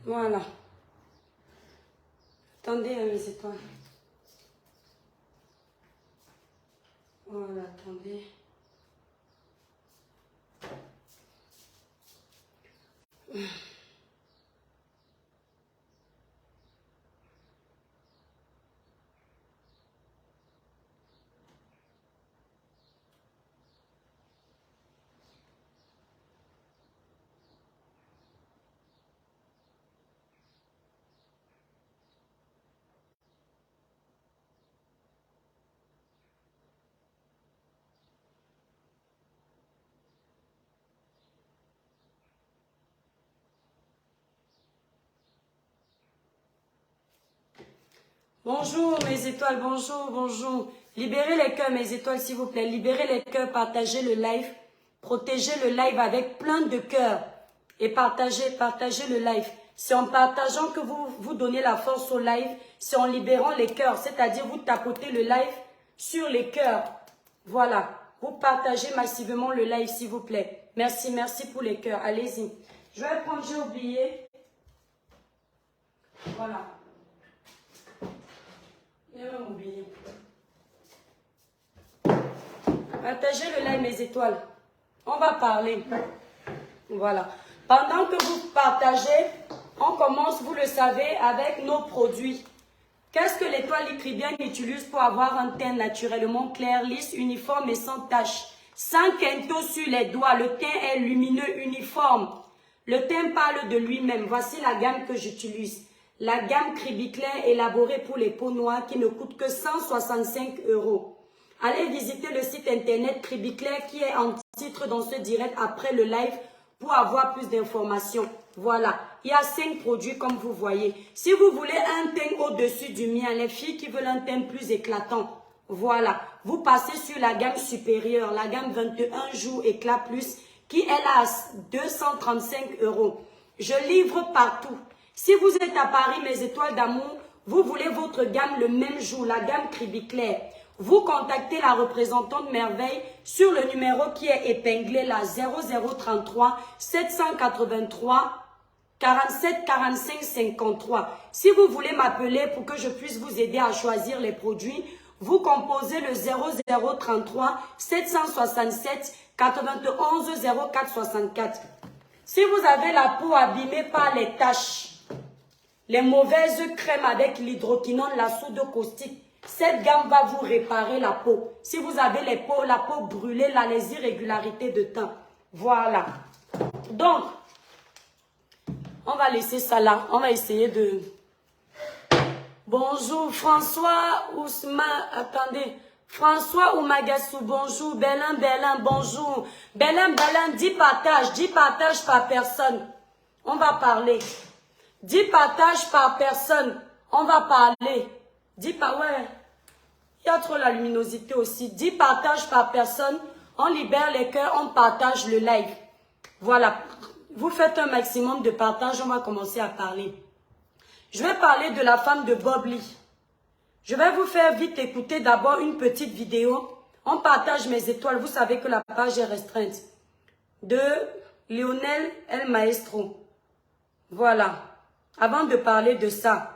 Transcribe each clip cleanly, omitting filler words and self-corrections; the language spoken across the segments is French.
Voilà. Attendez, mes étoiles. Voilà, attendez. Bonjour mes étoiles, bonjour, bonjour. Libérez les cœurs mes étoiles s'il vous plaît. Libérez les cœurs, partagez le live. Protégez le live avec plein de cœurs. Et partagez le live. C'est en partageant que vous donnez la force au live. C'est en libérant les cœurs. C'est-à-dire vous tapotez le live sur les cœurs. Voilà. Vous partagez massivement le live s'il vous plaît. Merci, merci pour les cœurs. Allez-y. Je vais prendre, j'ai oublié. Voilà. Partagez le live mes étoiles. On va parler. Voilà. Pendant que vous partagez, on commence, vous le savez, avec nos produits. Qu'est-ce que l'étoile licribienne utilise pour avoir un teint naturellement clair, lisse, uniforme et sans tache? Sans quinto sur les doigts, le teint est lumineux, uniforme. Le teint parle de lui-même. Voici la gamme que j'utilise. La gamme Cribiclair élaborée pour les peaux noires qui ne coûte que 165 €. Allez visiter le site internet Cribiclair qui est en titre dans ce direct après le live pour avoir plus d'informations. Voilà, il y a 5 produits comme vous voyez. Si vous voulez un teint au-dessus du mien, les filles qui veulent un teint plus éclatant, voilà, vous passez sur la gamme supérieure, la gamme 21 jours éclat plus qui est là à 235 €. Je livre partout. Si vous êtes à Paris, mes étoiles d'amour, vous voulez votre gamme le même jour, la gamme Cribiclair. Vous contactez la représentante Merveille sur le numéro qui est épinglé là, 0033 783 47 45 53. Si vous voulez m'appeler pour que je puisse vous aider à choisir les produits, vous composez le 0033 767 91 04 64. Si vous avez la peau abîmée par les taches, les mauvaises crèmes avec l'hydroquinone, la soude caustique, cette gamme va vous réparer la peau. Si vous avez la peau brûlée, là, les irrégularités de teint. Voilà. Donc, on va laisser ça là. On va essayer de... Bonjour François Ousmane. Attendez. François Oumagassou, bonjour. Belin, bonjour. Belin, 10 partages par personne. On va parler. 10 partages par personne. On va parler. 10 par... Ouais. Il y a trop la luminosité aussi. 10 partages par personne. On libère les cœurs. On partage le live. Voilà. Vous faites un maximum de partage. On va commencer à parler. Je vais parler de la femme de Bob Lee. Je vais vous faire vite écouter d'abord une petite vidéo. On partage mes étoiles. Vous savez que la page est restreinte. De Lionel El Maestro. Voilà. Avant de parler de ça,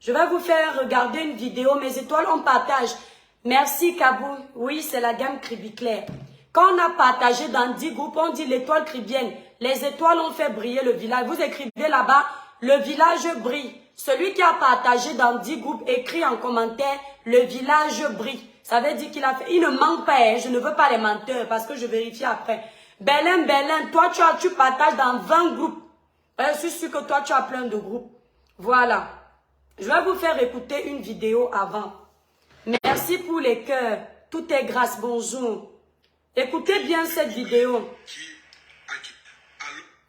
je vais vous faire regarder une vidéo. Mes étoiles, on partage. Merci Kabou. Oui, c'est la gamme Cribiclair. Quand on a partagé dans 10 groupes, on dit l'étoile cribienne. Les étoiles ont fait briller le village. Vous écrivez là-bas, le village brille. Celui qui a partagé dans 10 groupes écrit en commentaire, le village brille. Ça veut dire qu'il a fait. Il ne manque pas, hein. Je ne veux pas les menteurs parce que je vérifie après. Belin, toi tu partages dans 20 groupes. Je suis sûr que toi tu as plein de groupes. Voilà. Je vais vous faire écouter une vidéo avant. Merci pour les cœurs. Tout est grâce. Bonjour. Écoutez bien cette vidéo.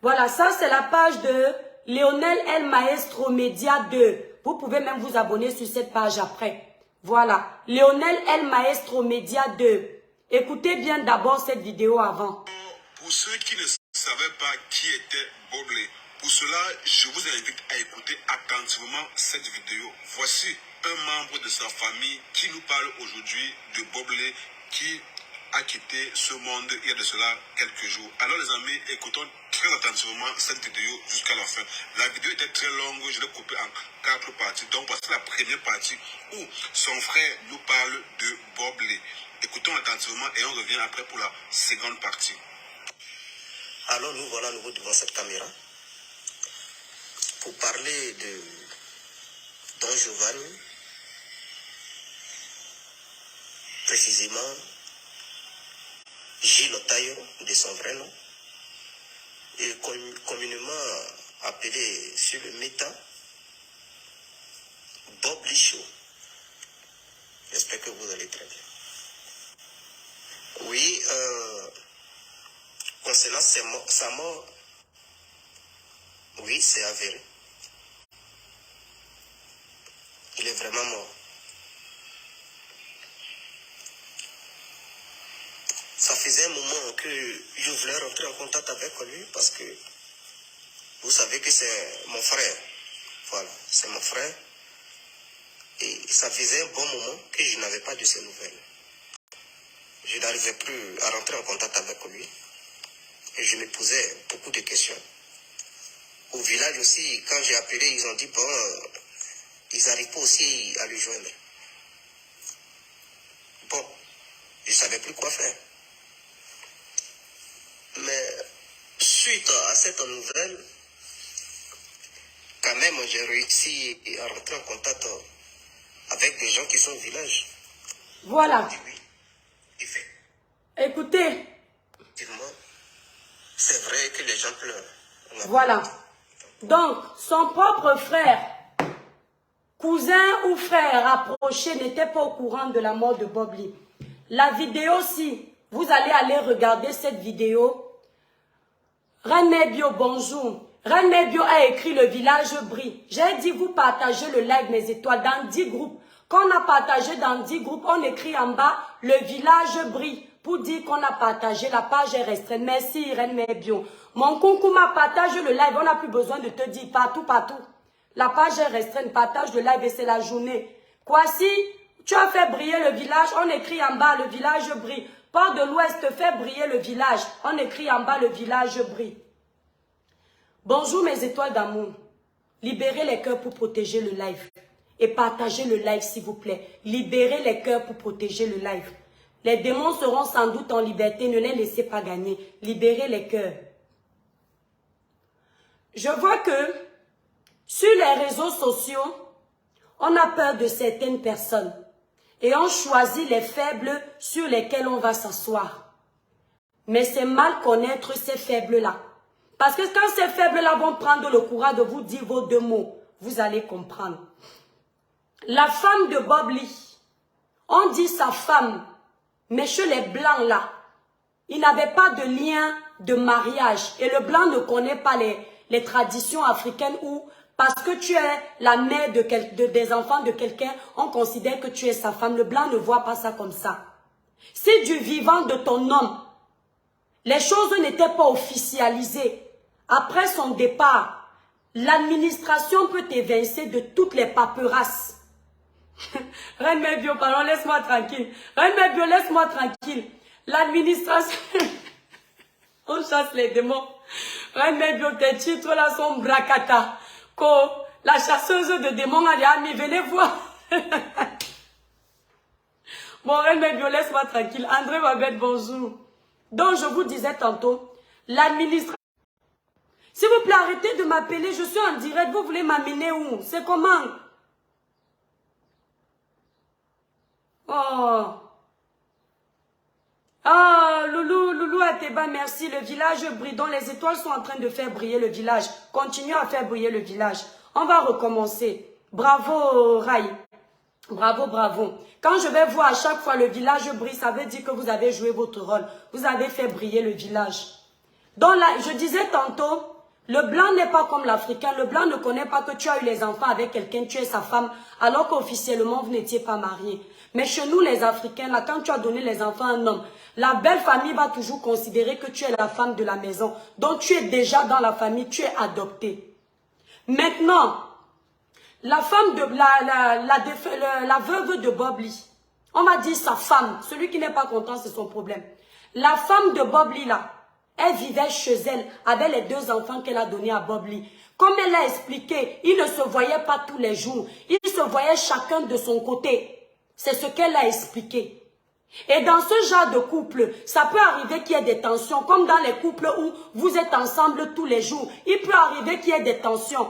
Voilà, ça c'est la page de Lionel El Maestro Média 2. Vous pouvez même vous abonner sur cette page après. Voilà, Lionel El Maestro Média 2. Écoutez bien d'abord cette vidéo avant. Pour ceux qui ne savaient pas qui était Bob Lee, pour cela, je vous invite à écouter attentivement cette vidéo. Voici un membre de sa famille qui nous parle aujourd'hui de Bob Lee qui a quitté ce monde il y a de cela quelques jours. Alors les amis, écoutons très très attentivement cette vidéo jusqu'à la fin. La vidéo était très longue, je l'ai coupée en 4 parties. Donc voici la première partie où son frère nous parle de Bob Lee. Écoutons attentivement et on revient après pour la seconde partie. Alors nous voilà à nouveau devant cette caméra pour parler de Don Giovanni, précisément Gilles Otayo de son vrai nom, et communément appelé sur le méta Bob Lee Show. J'espère que vous allez très bien. Oui, concernant sa mort, oui, c'est avéré. Il est vraiment mort. Ça faisait un moment que je voulais rentrer en contact avec lui parce que vous savez que c'est mon frère. Voilà, c'est mon frère. Et ça faisait un bon moment que je n'avais pas de ses nouvelles. Je n'arrivais plus à rentrer en contact avec lui. Et je me posais beaucoup de questions. Au village aussi, quand j'ai appelé, ils ont dit, bon, ils n'arrivent pas aussi à le joindre. Bon, je ne savais plus quoi faire. Mais suite à cette nouvelle, quand même, j'ai réussi à rentrer en contact avec des gens qui sont au village. Voilà. Oui, effectivement, Écoutez. c'est vrai que les gens pleurent. Voilà. Donc, son propre frère, cousin ou frère rapproché n'était pas au courant de la mort de Bob Lee. La vidéo, si vous allez aller regarder cette vidéo, Reine Bio, bonjour. Reine Bio a écrit le village brille. J'ai dit vous partagez le live mes étoiles dans 10 groupes. Quand on a partagé dans 10 groupes, on écrit en bas le village brille pour dire qu'on a partagé. La page est restreinte. Merci Reine Bio. Mon coucou m'a partagé le live. On n'a plus besoin de te dire partout. La page est restreinte. Partage le live et c'est la journée. Quoi si tu as fait briller le village, on écrit en bas le village brille. Port de l'Ouest fait briller le village. On écrit en bas le village brille. Bonjour mes étoiles d'amour. Libérez les cœurs pour protéger le live. Et partagez le live s'il vous plaît. Libérez les cœurs pour protéger le live. Les démons seront sans doute en liberté. Ne les laissez pas gagner. Libérez les cœurs. Je vois que sur les réseaux sociaux, on a peur de certaines personnes. Et on choisit les faibles sur lesquels on va s'asseoir. Mais c'est mal connaître ces faibles-là. Parce que quand ces faibles-là vont prendre le courage de vous dire vos 2 mots, vous allez comprendre. La femme de Bob Lee, on dit sa femme, mais chez les blancs là, ils n'avaient pas de lien de mariage. Et le blanc ne connaît pas les traditions africaines où, parce que tu es la mère des enfants de quelqu'un, on considère que tu es sa femme. Le blanc ne voit pas ça comme ça. Si du vivant de ton homme, les choses n'étaient pas officialisées, après son départ, l'administration peut t'évincer de toutes les paperasses. Reine Bio, pardon, laisse-moi tranquille. Reine Bio, laisse-moi tranquille. L'administration... On chasse les démons. Reine Bio, tes titres là sont bracata. La chasseuse de démons a dit, ami, venez voir. Bon, Reine Bio, laisse-moi tranquille. André Babette, bonjour. Donc, je vous disais tantôt, l'administration... S'il vous plaît, arrêtez de m'appeler. Je suis en direct. Vous voulez m'amener où? C'est comment? Oh. Ah, Loulou Ateba, merci. Le village brille. Donc, les étoiles sont en train de faire briller le village. Continuez à faire briller le village. On va recommencer. Bravo, Rai. Bravo, bravo. Quand je vais voir à chaque fois le village brille, ça veut dire que vous avez joué votre rôle. Vous avez fait briller le village. Donc là, je disais tantôt, le blanc n'est pas comme l'Africain. Le blanc ne connaît pas que tu as eu les enfants avec quelqu'un, tu es sa femme, alors qu'officiellement, vous n'étiez pas mariés. Mais chez nous, les Africains, là, quand tu as donné les enfants à un homme, la belle famille va toujours considérer que tu es la femme de la maison. Donc, tu es déjà dans la famille, tu es adopté. Maintenant, la femme de la veuve de Bob Lee, on m'a dit sa femme, celui qui n'est pas content, c'est son problème. La femme de Bob Lee, là, Elle vivait chez elle avec les 2 enfants qu'elle a donnés à Bob Lee. Comme elle l'a expliqué, ils ne se voyaient pas tous les jours. Ils se voyaient chacun de son côté. C'est ce qu'elle a expliqué. Et dans ce genre de couple, ça peut arriver qu'il y ait des tensions, comme dans les couples où vous êtes ensemble tous les jours. Il peut arriver qu'il y ait des tensions.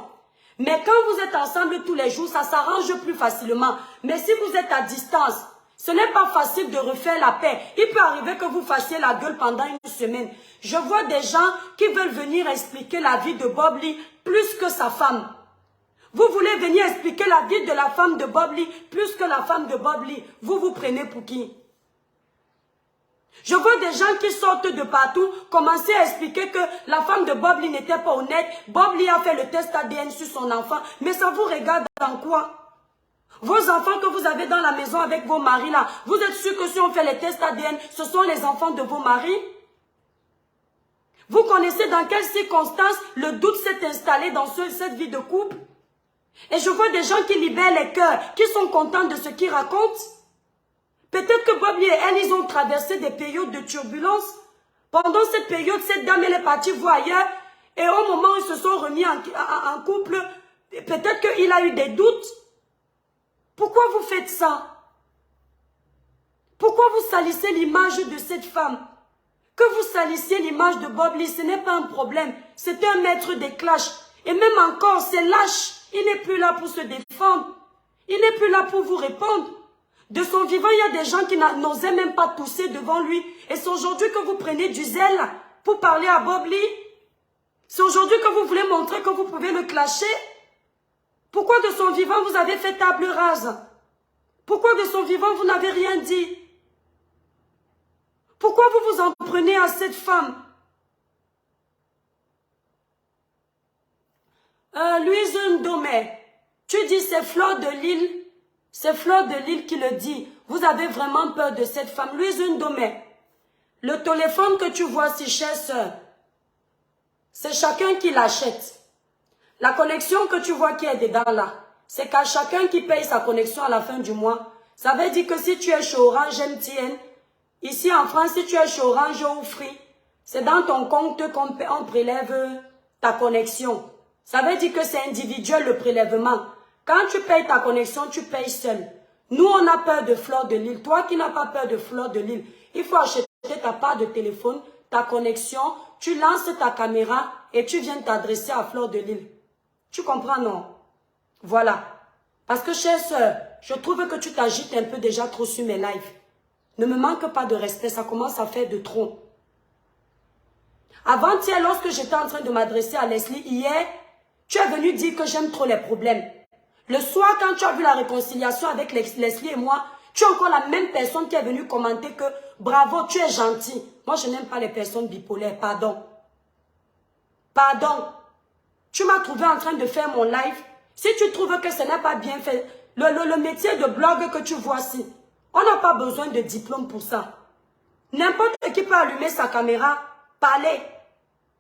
Mais quand vous êtes ensemble tous les jours, ça s'arrange plus facilement. Mais si vous êtes à distance, ce n'est pas facile de refaire la paix. Il peut arriver que vous fassiez la gueule pendant une semaine. Je vois des gens qui veulent venir expliquer la vie de Bob Lee plus que sa femme. Vous voulez venir expliquer la vie de la femme de Bob Lee plus que la femme de Bob Lee. Vous vous prenez pour qui? Je vois des gens qui sortent de partout commencer à expliquer que la femme de Bob Lee n'était pas honnête. Bob Lee a fait le test ADN sur son enfant. Mais ça vous regarde dans quoi? Vos enfants que vous avez dans la maison avec vos maris là, vous êtes sûr que si on fait les tests ADN, ce sont les enfants de vos maris? Vous connaissez dans quelles circonstances le doute s'est installé dans cette vie de couple? Et je vois des gens qui libèrent les cœurs, qui sont contents de ce qu'ils racontent. Peut-être que Bob Lee et elle, ils ont traversé des périodes de turbulence. Pendant cette période, cette dame, elle est partie voir ailleurs. Et au moment où ils se sont remis en couple, peut-être qu'il a eu des doutes. Pourquoi vous faites ça? Pourquoi vous salissez l'image de cette femme? Que vous salissiez l'image de Bob Lee, ce n'est pas un problème. C'est un maître des clashs. Et même encore, c'est lâche. Il n'est plus là pour se défendre. Il n'est plus là pour vous répondre. De son vivant, il y a des gens qui n'osaient même pas tousser devant lui. Et c'est aujourd'hui que vous prenez du zèle pour parler à Bob Lee. C'est aujourd'hui que vous voulez montrer que vous pouvez le clasher. Pourquoi de son vivant, vous avez fait table rase? Pourquoi de son vivant, vous n'avez rien dit? Pourquoi vous vous en prenez à cette femme? Louise Ndomé, tu dis c'est Fleur de Lille. C'est Fleur de Lille qui le dit. Vous avez vraiment peur de cette femme. Louise Ndomé, le téléphone que tu vois si chère sœur, c'est chacun qui l'achète. La connexion que tu vois qui est dedans là, c'est qu'à chacun qui paye sa connexion à la fin du mois. Ça veut dire que si tu es chez Orange MTN, ici en France, si tu es chez Orange ou Free, c'est dans ton compte qu'on prélève ta connexion. Ça veut dire que c'est individuel le prélèvement. Quand tu payes ta connexion, tu payes seul. Nous, on a peur de Fleur de Lille. Toi qui n'as pas peur de Fleur de Lille, il faut acheter ta part de téléphone, ta connexion, tu lances ta caméra et tu viens t'adresser à Fleur de Lille. Tu comprends, non? Voilà. Parce que, chère sœur, je trouve que tu t'agites un peu déjà trop sur mes lives. Ne me manque pas de respect, ça commence à faire de trop. Avant-hier, lorsque j'étais en train de m'adresser à Leslie, hier, tu es venu dire que j'aime trop les problèmes. Le soir, quand tu as vu la réconciliation avec Leslie et moi, tu es encore la même personne qui est venue commenter que bravo, tu es gentil. Moi, je n'aime pas les personnes bipolaires, pardon. Pardon. Tu m'as trouvé en train de faire mon live. Si tu trouves que ce n'est pas bien fait, le métier de blog que tu vois ici, on n'a pas besoin de diplôme pour ça. N'importe qui peut allumer sa caméra, parler.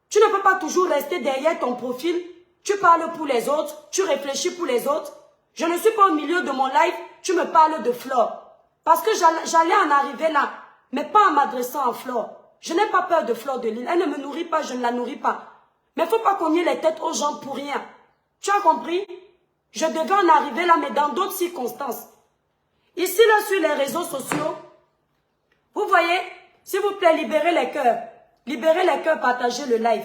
Tu ne peux pas toujours rester derrière ton profil. Tu parles pour les autres, tu réfléchis pour les autres. Je ne suis pas au milieu de mon live, tu me parles de Flore. Parce que j'allais en arriver là, mais pas en m'adressant à Flore. Je n'ai pas peur de Fleur de Lille. Elle ne me nourrit pas, je ne la nourris pas. Mais il ne faut pas cogner les têtes aux gens pour rien. Tu as compris? Je devais en arriver là, mais dans d'autres circonstances. Ici, là, sur les réseaux sociaux, vous voyez, s'il vous plaît, libérez les cœurs. Libérez les cœurs, partagez le live.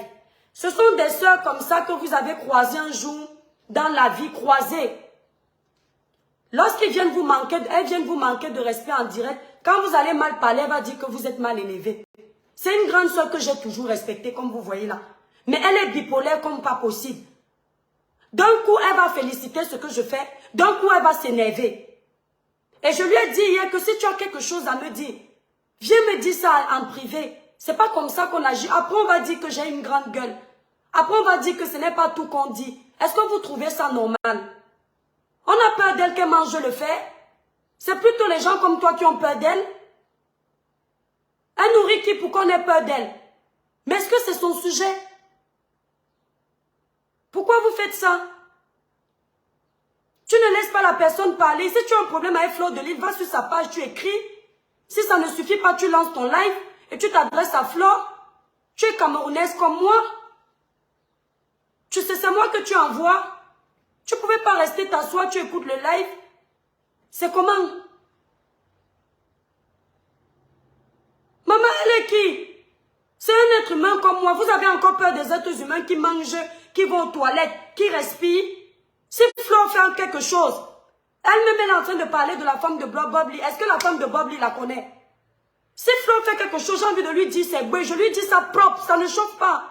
Ce sont des sœurs comme ça que vous avez croisées un jour dans la vie, croisées. Lorsqu'elles viennent vous manquer de respect en direct, quand vous allez mal parler, elle va dire que vous êtes mal élevé. C'est une grande sœur que j'ai toujours respectée, comme vous voyez là. Mais elle est bipolaire comme pas possible. D'un coup, elle va féliciter ce que je fais. D'un coup, elle va s'énerver. Et je lui ai dit hier que si tu as quelque chose à me dire, viens me dire ça en privé. C'est pas comme ça qu'on agit. Après, on va dire que j'ai une grande gueule. Après, on va dire que ce n'est pas tout qu'on dit. Est-ce que vous trouvez ça normal? On a peur d'elle qu'elle mange le fer. C'est plutôt les gens comme toi qui ont peur d'elle. Elle nourrit qui pour qu'on ait peur d'elle? Mais est-ce que c'est son sujet? Pourquoi vous faites ça? Tu ne laisses pas la personne parler. Si tu as un problème avec Fleur de Lille, va sur sa page, tu écris. Si ça ne suffit pas, tu lances ton live et tu t'adresses à Flore. Tu es camerounaise comme moi. Tu sais, c'est moi que tu envoies. Tu ne pouvais pas rester t'asseoir, tu écoutes le live. C'est comment? Maman, elle est qui? C'est un être humain comme moi. Vous avez encore peur des êtres humains qui mangent, qui vont aux toilettes, qui respirent. Si Flo fait quelque chose, elle-même est en train de parler de la femme de Bobli. Est-ce que la femme de Bobli la connaît? Si Flo fait quelque chose, j'ai envie de lui dire c'est beau. Je lui dis ça propre, ça ne chauffe pas.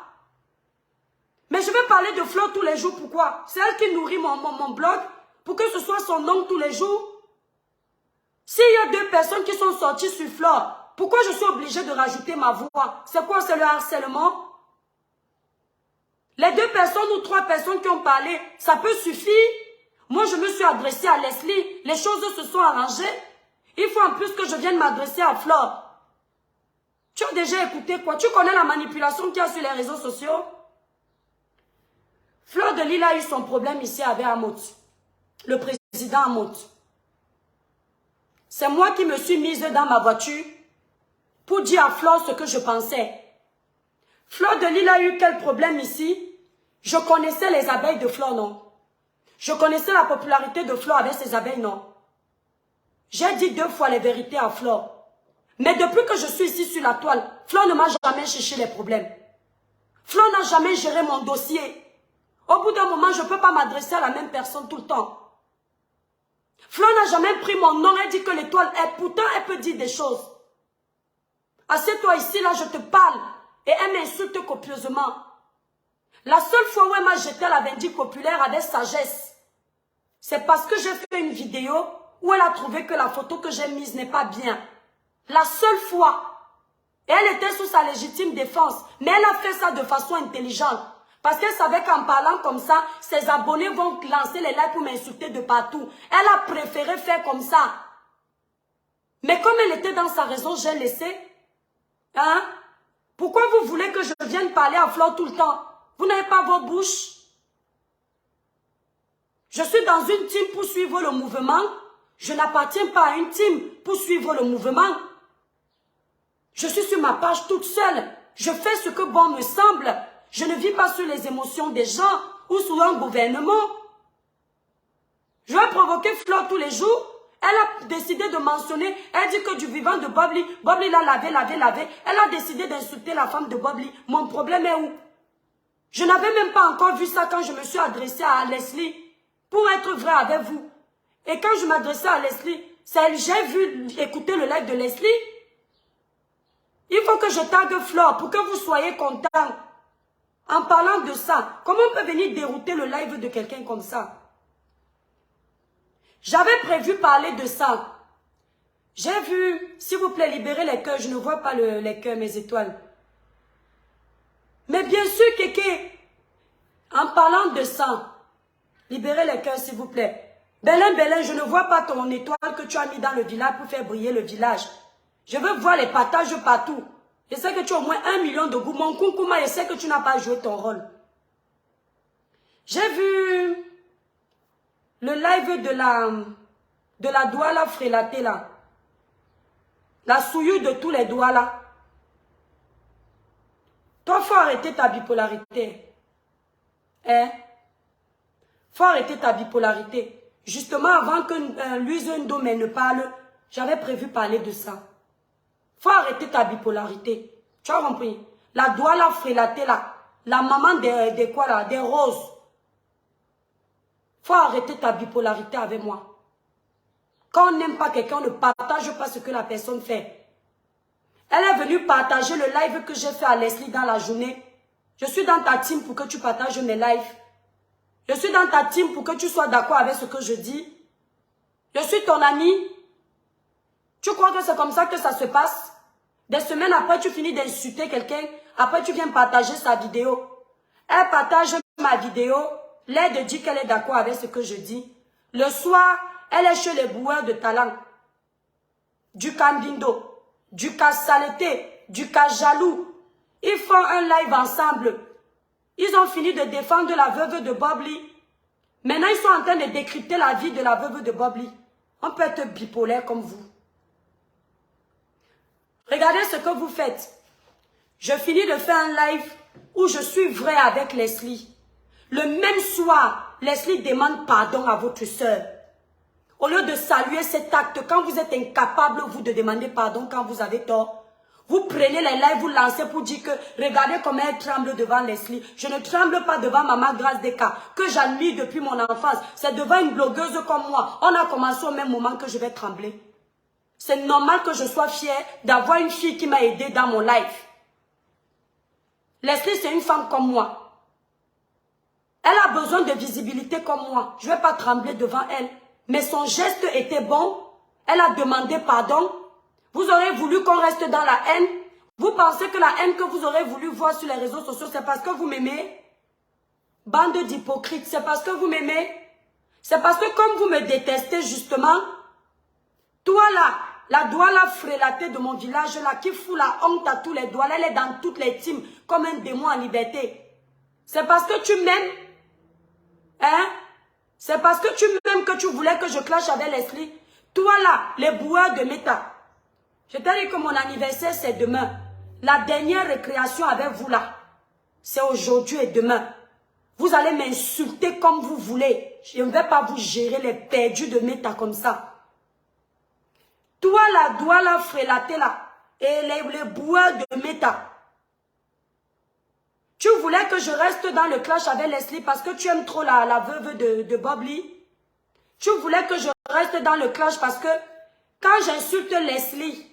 Mais je vais parler de Flo tous les jours. Pourquoi? C'est elle qui nourrit mon blog pour que ce soit son nom tous les jours. S'il y a 2 personnes qui sont sorties sur Flo, pourquoi je suis obligée de rajouter ma voix? C'est quoi? C'est le harcèlement? Les 2 personnes ou 3 personnes qui ont parlé, ça peut suffire. Moi, je me suis adressée à Leslie. Les choses se sont arrangées. Il faut en plus que je vienne m'adresser à Flore. Tu as déjà écouté quoi? Tu connais la manipulation qu'il y a sur les réseaux sociaux? Fleur de Lille a eu son problème ici avec Amot. Le président Amot. C'est moi qui me suis mise dans ma voiture pour dire à Flore ce que je pensais. Fleur de Lille a eu quel problème ici? Je connaissais les abeilles de Flore, non? Je connaissais la popularité de Flore avec ses abeilles, non? J'ai dit 2 fois les vérités à Flore. Mais depuis que je suis ici sur la toile, Flore ne m'a jamais cherché les problèmes. Flore n'a jamais géré mon dossier. Au bout d'un moment, je ne peux pas m'adresser à la même personne tout le temps. Flore n'a jamais pris mon nom, elle dit que l'étoile est, pourtant elle peut dire des choses. Assieds-toi ici, là, je te parle. Et elle m'insulte copieusement. La seule fois où elle m'a jeté la vindicte populaire avec sagesse, c'est parce que j'ai fait une vidéo où elle a trouvé que la photo que j'ai mise n'est pas bien. La seule fois. Et elle était sous sa légitime défense. Mais elle a fait ça de façon intelligente. Parce qu'elle savait qu'en parlant comme ça, ses abonnés vont lancer les likes pour m'insulter de partout. Elle a préféré faire comme ça. Mais comme elle était dans sa raison, j'ai laissé. Hein? Pourquoi vous voulez que je vienne parler à Flore tout le temps? Vous n'avez pas vos bouches. Je suis dans une team pour suivre le mouvement. Je n'appartiens pas à une team pour suivre le mouvement. Je suis sur ma page toute seule. Je fais ce que bon me semble. Je ne vis pas sur les émotions des gens ou sur un gouvernement. Je vais provoquer Flore tous les jours. Elle a décidé de mentionner, elle dit que du vivant de Bobli, Bobli l'a lavé. Elle a décidé d'insulter la femme de Bobli. Mon problème est où? Je n'avais même pas encore vu ça quand je me suis adressée à Leslie. Pour être vrai avec vous. Et quand je m'adressais à Leslie, j'ai vu écouter le live de Leslie. Il faut que je tague Flore pour que vous soyez contents. En parlant de ça, comment on peut venir dérouter le live de quelqu'un comme ça? J'avais prévu parler de ça. J'ai vu, s'il vous plaît, libérez les cœurs. Je ne vois pas les cœurs, mes étoiles. Mais bien sûr, Kéké, en parlant de ça, libérez les cœurs, s'il vous plaît. Belin, je ne vois pas ton étoile que tu as mis dans le village pour faire briller le village. Je veux voir les partages partout. Je sais que tu as au moins 1 million de goûts. Mon Koukouma, je sais que tu n'as pas joué ton rôle. J'ai vu le live de la Douala frélatée là. La souillure de tous les doigts là. Toi, il faut arrêter ta bipolarité. Hein? Faut arrêter ta bipolarité. Justement, avant que Louise Ndomé ne parle, j'avais prévu parler de ça. Faut arrêter ta bipolarité. Tu as compris? La Douala frélatée là. La maman des quoi là? Des roses. Faut arrêter ta bipolarité avec moi. Quand on n'aime pas quelqu'un, on ne partage pas ce que la personne fait. Elle est venue partager le live que j'ai fait à Leslie dans la journée. Je suis dans ta team pour que tu partages mes lives. Je suis dans ta team pour que tu sois d'accord avec ce que je dis. Je suis ton ami. Tu crois que c'est comme ça que ça se passe? Des semaines après, tu finis d'insulter quelqu'un. Après, tu viens partager sa vidéo. Elle partage ma vidéo. L'aide dit qu'elle est d'accord avec ce que je dis. Le soir, elle est chez les boueurs de talent. Du Kambindo, du Kassalete, du Kajalou. Ils font un live ensemble. Ils ont fini de défendre la veuve de Bobli. Maintenant, ils sont en train de décrypter la vie de la veuve de Bobli. On peut être bipolaire comme vous. Regardez ce que vous faites. Je finis de faire un live où je suis vrai avec Leslie. Le même soir, Leslie demande pardon à votre soeur. Au lieu de saluer cet acte, quand vous êtes incapable, vous, de demander pardon quand vous avez tort, vous prenez les lives, vous lancez pour dire que regardez comment elle tremble devant Leslie. Je ne tremble pas devant Maman Grâce Deka, que j'admire depuis mon enfance. C'est devant une blogueuse comme moi. On a commencé au même moment que je vais trembler. C'est normal que je sois fière d'avoir une fille qui m'a aidé dans mon live. Leslie, c'est une femme comme moi. Elle a besoin de visibilité comme moi. Je ne vais pas trembler devant elle. Mais son geste était bon. Elle a demandé pardon. Vous aurez voulu qu'on reste dans la haine. Vous pensez que la haine que vous aurez voulu voir sur les réseaux sociaux, c'est parce que vous m'aimez? Bande d'hypocrites, c'est parce que vous m'aimez? C'est parce que comme vous me détestez justement, toi là, la Douala frélatée de mon village là, qui fout la honte à tous les Douala, elle est dans toutes les teams comme un démon en liberté. C'est parce que tu m'aimes? Hein? C'est parce que tu m'aimes que tu voulais que je clash avec Leslie? Toi là, les boueurs de Meta. Je t'ai dit que mon anniversaire c'est demain. La dernière récréation avec vous là, c'est aujourd'hui et demain. Vous allez m'insulter comme vous voulez. Je ne vais pas vous gérer les perdus de Meta comme ça. Toi là, Douala frélatée là, et les boueurs de Meta. Tu voulais que je reste dans le clash avec Leslie parce que tu aimes trop la veuve de Bob Lee. Tu voulais que je reste dans le clash parce que quand j'insulte Leslie,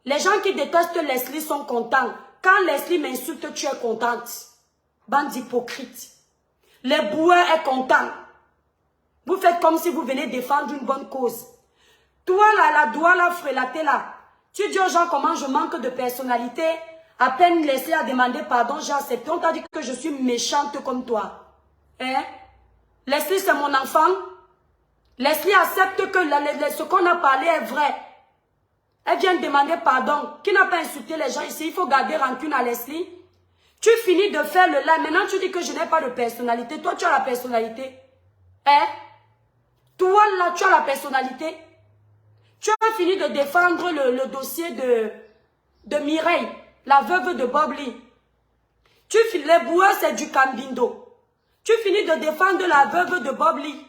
les gens qui détestent Leslie sont contents. Quand Leslie m'insulte, tu es contente. Bande d'hypocrites. Les boueurs sont contents. Vous faites comme si vous venez défendre une bonne cause. Toi là, la Douala frélatée là, tu dis aux gens comment je manque de personnalité. À peine Leslie a demandé pardon, j'ai accepté. On t'a dit que je suis méchante comme toi. Hein? Leslie, c'est mon enfant. Leslie accepte que ce qu'on a parlé est vrai. Elle vient demander pardon. Qui n'a pas insulté les gens ici? Il faut garder rancune à Leslie. Tu finis de faire le live. Maintenant, tu dis que je n'ai pas de personnalité. Toi, tu as la personnalité. Hein? Toi, là, tu as la personnalité. Tu as fini de défendre le dossier de Mireille, la veuve de Bob Lee. Les boueurs, c'est du Cambindo. Tu finis de défendre la veuve de Bob Lee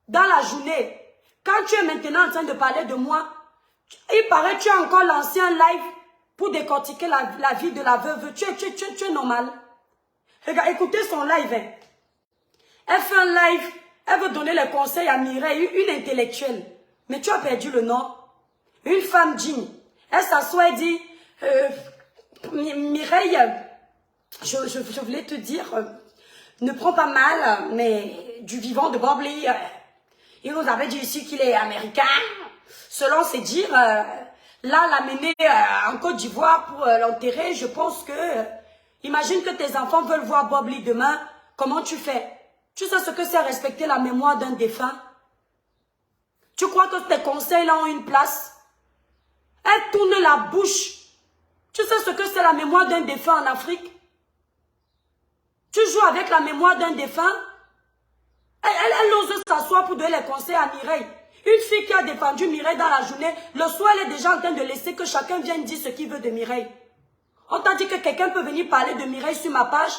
dans la journée. Quand tu es maintenant en train de parler de moi, il paraît que tu as encore lancé un live pour décortiquer la vie de la veuve. Tu es normal. Regarde, écoutez son live. Hein. Elle fait un live, elle veut donner les conseils à Mireille, une intellectuelle. Mais tu as perdu le nom. Une femme digne. Elle s'assoit et dit, Mireille, je voulais te dire, ne prends pas mal, mais du vivant de Bob Lee, il nous avait dit ici qu'il est américain. Selon ses dires, là, l'amener en Côte d'Ivoire pour l'enterrer, je pense que, imagine que tes enfants veulent voir Bob Lee demain, comment tu fais? Tu sais ce que c'est respecter la mémoire d'un défunt? Tu crois que tes conseils là ont une place? Elle tourne la bouche. Tu sais ce que c'est la mémoire d'un défunt en Afrique? Tu joues avec la mémoire d'un défunt? Elle ose s'asseoir pour donner les conseils à Mireille. Une fille qui a défendu Mireille dans la journée, le soir elle est déjà en train de laisser que chacun vienne dire ce qu'il veut de Mireille. On t'a dit que quelqu'un peut venir parler de Mireille sur ma page?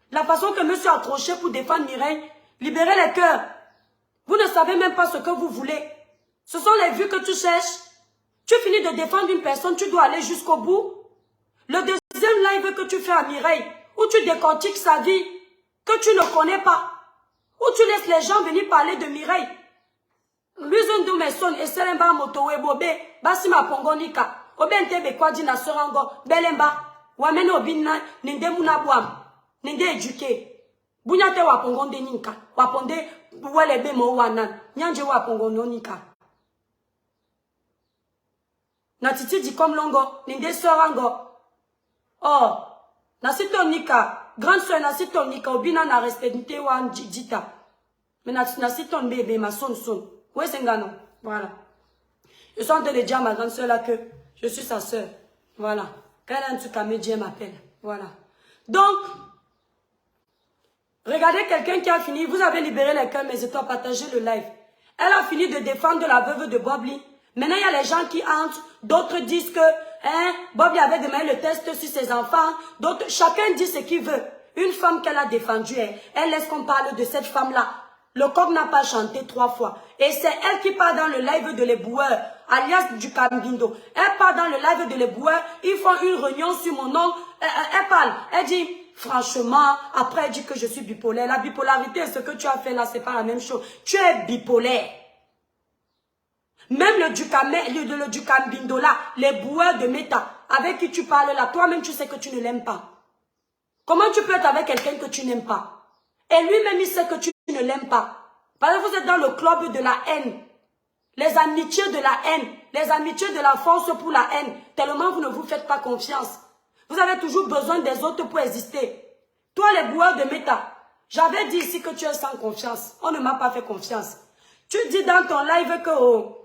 La façon que je me suis accrochée pour défendre Mireille, libérez les cœurs. Vous ne savez même pas ce que vous voulez. Ce sont les vues que tu cherches. Tu finis de défendre une personne, tu dois aller jusqu'au bout. Le deuxième live que tu fais à Mireille, où tu décortiques sa vie, que tu ne connais pas, où tu laisses les gens venir parler de Mireille. Luizondo Messon et Selemba Motowe Bobe, Basima Pongonika, Obentebe Kwadina Sorango, Belemba, Wameno Obina, Nindemuna Boam, Ninde éduqué. Bunyate Wapongonde Ninka, Waponde Welebe Mowanan, Nyanje Wapongono Nika. Natiti di comme longo, Ninde Sorango. Oh, Nasito Nika, grande soeur Nasito Nika, Obina na respecté Wan Dita. Mais Nasito Bébé, ma son. Oui, c'est un gars, voilà. Je suis en train de dire à ma grande soeur là que je suis sa soeur. Voilà. Quand elle a un truc à me dire, elle m'appelle. Voilà. Donc, regardez quelqu'un qui a fini. Vous avez libéré les cœurs, mais étoiles, partagé le live. Elle a fini de défendre la veuve de Bob Lee. Maintenant, il y a les gens qui entrent. D'autres disent que hein, Bobby avait demandé le test sur ses enfants. D'autres, chacun dit ce qu'il veut. Une femme qu'elle a défendue, hein, elle laisse qu'on parle de cette femme-là. Le coq n'a pas chanté 3 fois. Et c'est elle qui part dans le live de les boueurs, alias du Cambindo. Elle part dans le live de les boueurs, ils font une réunion sur mon nom. Elle parle, elle dit, franchement, après elle dit que je suis bipolaire. La bipolarité, ce que tu as fait là, c'est pas la même chose. Tu es bipolaire. Même le Ducambindo là, les boueurs de Meta, avec qui tu parles là, toi-même tu sais que tu ne l'aimes pas. Comment tu peux être avec quelqu'un que tu n'aimes pas? Et lui-même il sait que tu ne l'aimes pas. Parce que vous êtes dans le club de la haine. Les amitiés de la haine. Les amitiés de la force pour la haine. Tellement vous ne vous faites pas confiance. Vous avez toujours besoin des autres pour exister. Toi les boueurs de Meta, j'avais dit ici que tu es sans confiance. On ne m'a pas fait confiance. Tu dis dans ton live que... Oh,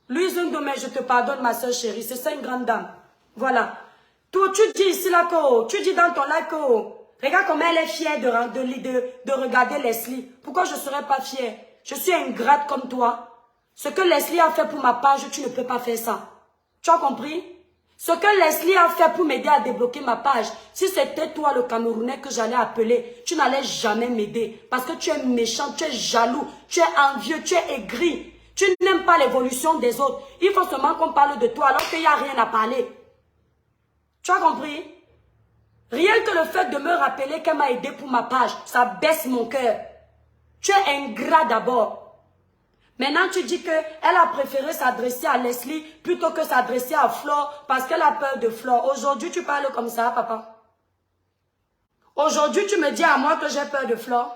Louise Ndome, je te pardonne ma soeur chérie, c'est ça une grande dame. Voilà. Toi, tu dis ici là que... Tu dis dans ton live que... Regarde comment elle est fière de regarder Leslie. Pourquoi je ne serais pas fière? Je suis ingrate comme toi. Ce que Leslie a fait pour ma page, tu ne peux pas faire ça. Tu as compris? Ce que Leslie a fait pour m'aider à débloquer ma page, si c'était toi le Camerounais que j'allais appeler, tu n'allais jamais m'aider. Parce que tu es méchant, tu es jaloux, tu es envieux, tu es aigri. Tu n'aimes pas l'évolution des autres. Il faut seulement qu'on parle de toi alors qu'il n'y a rien à parler. Tu as compris? Rien que le fait de me rappeler qu'elle m'a aidé pour ma page, ça baisse mon cœur. Tu es ingrat d'abord. Maintenant, tu dis qu'elle a préféré s'adresser à Leslie plutôt que s'adresser à Flore parce qu'elle a peur de Flore. Aujourd'hui, tu parles comme ça, papa. Aujourd'hui, tu me dis à moi que j'ai peur de Flore.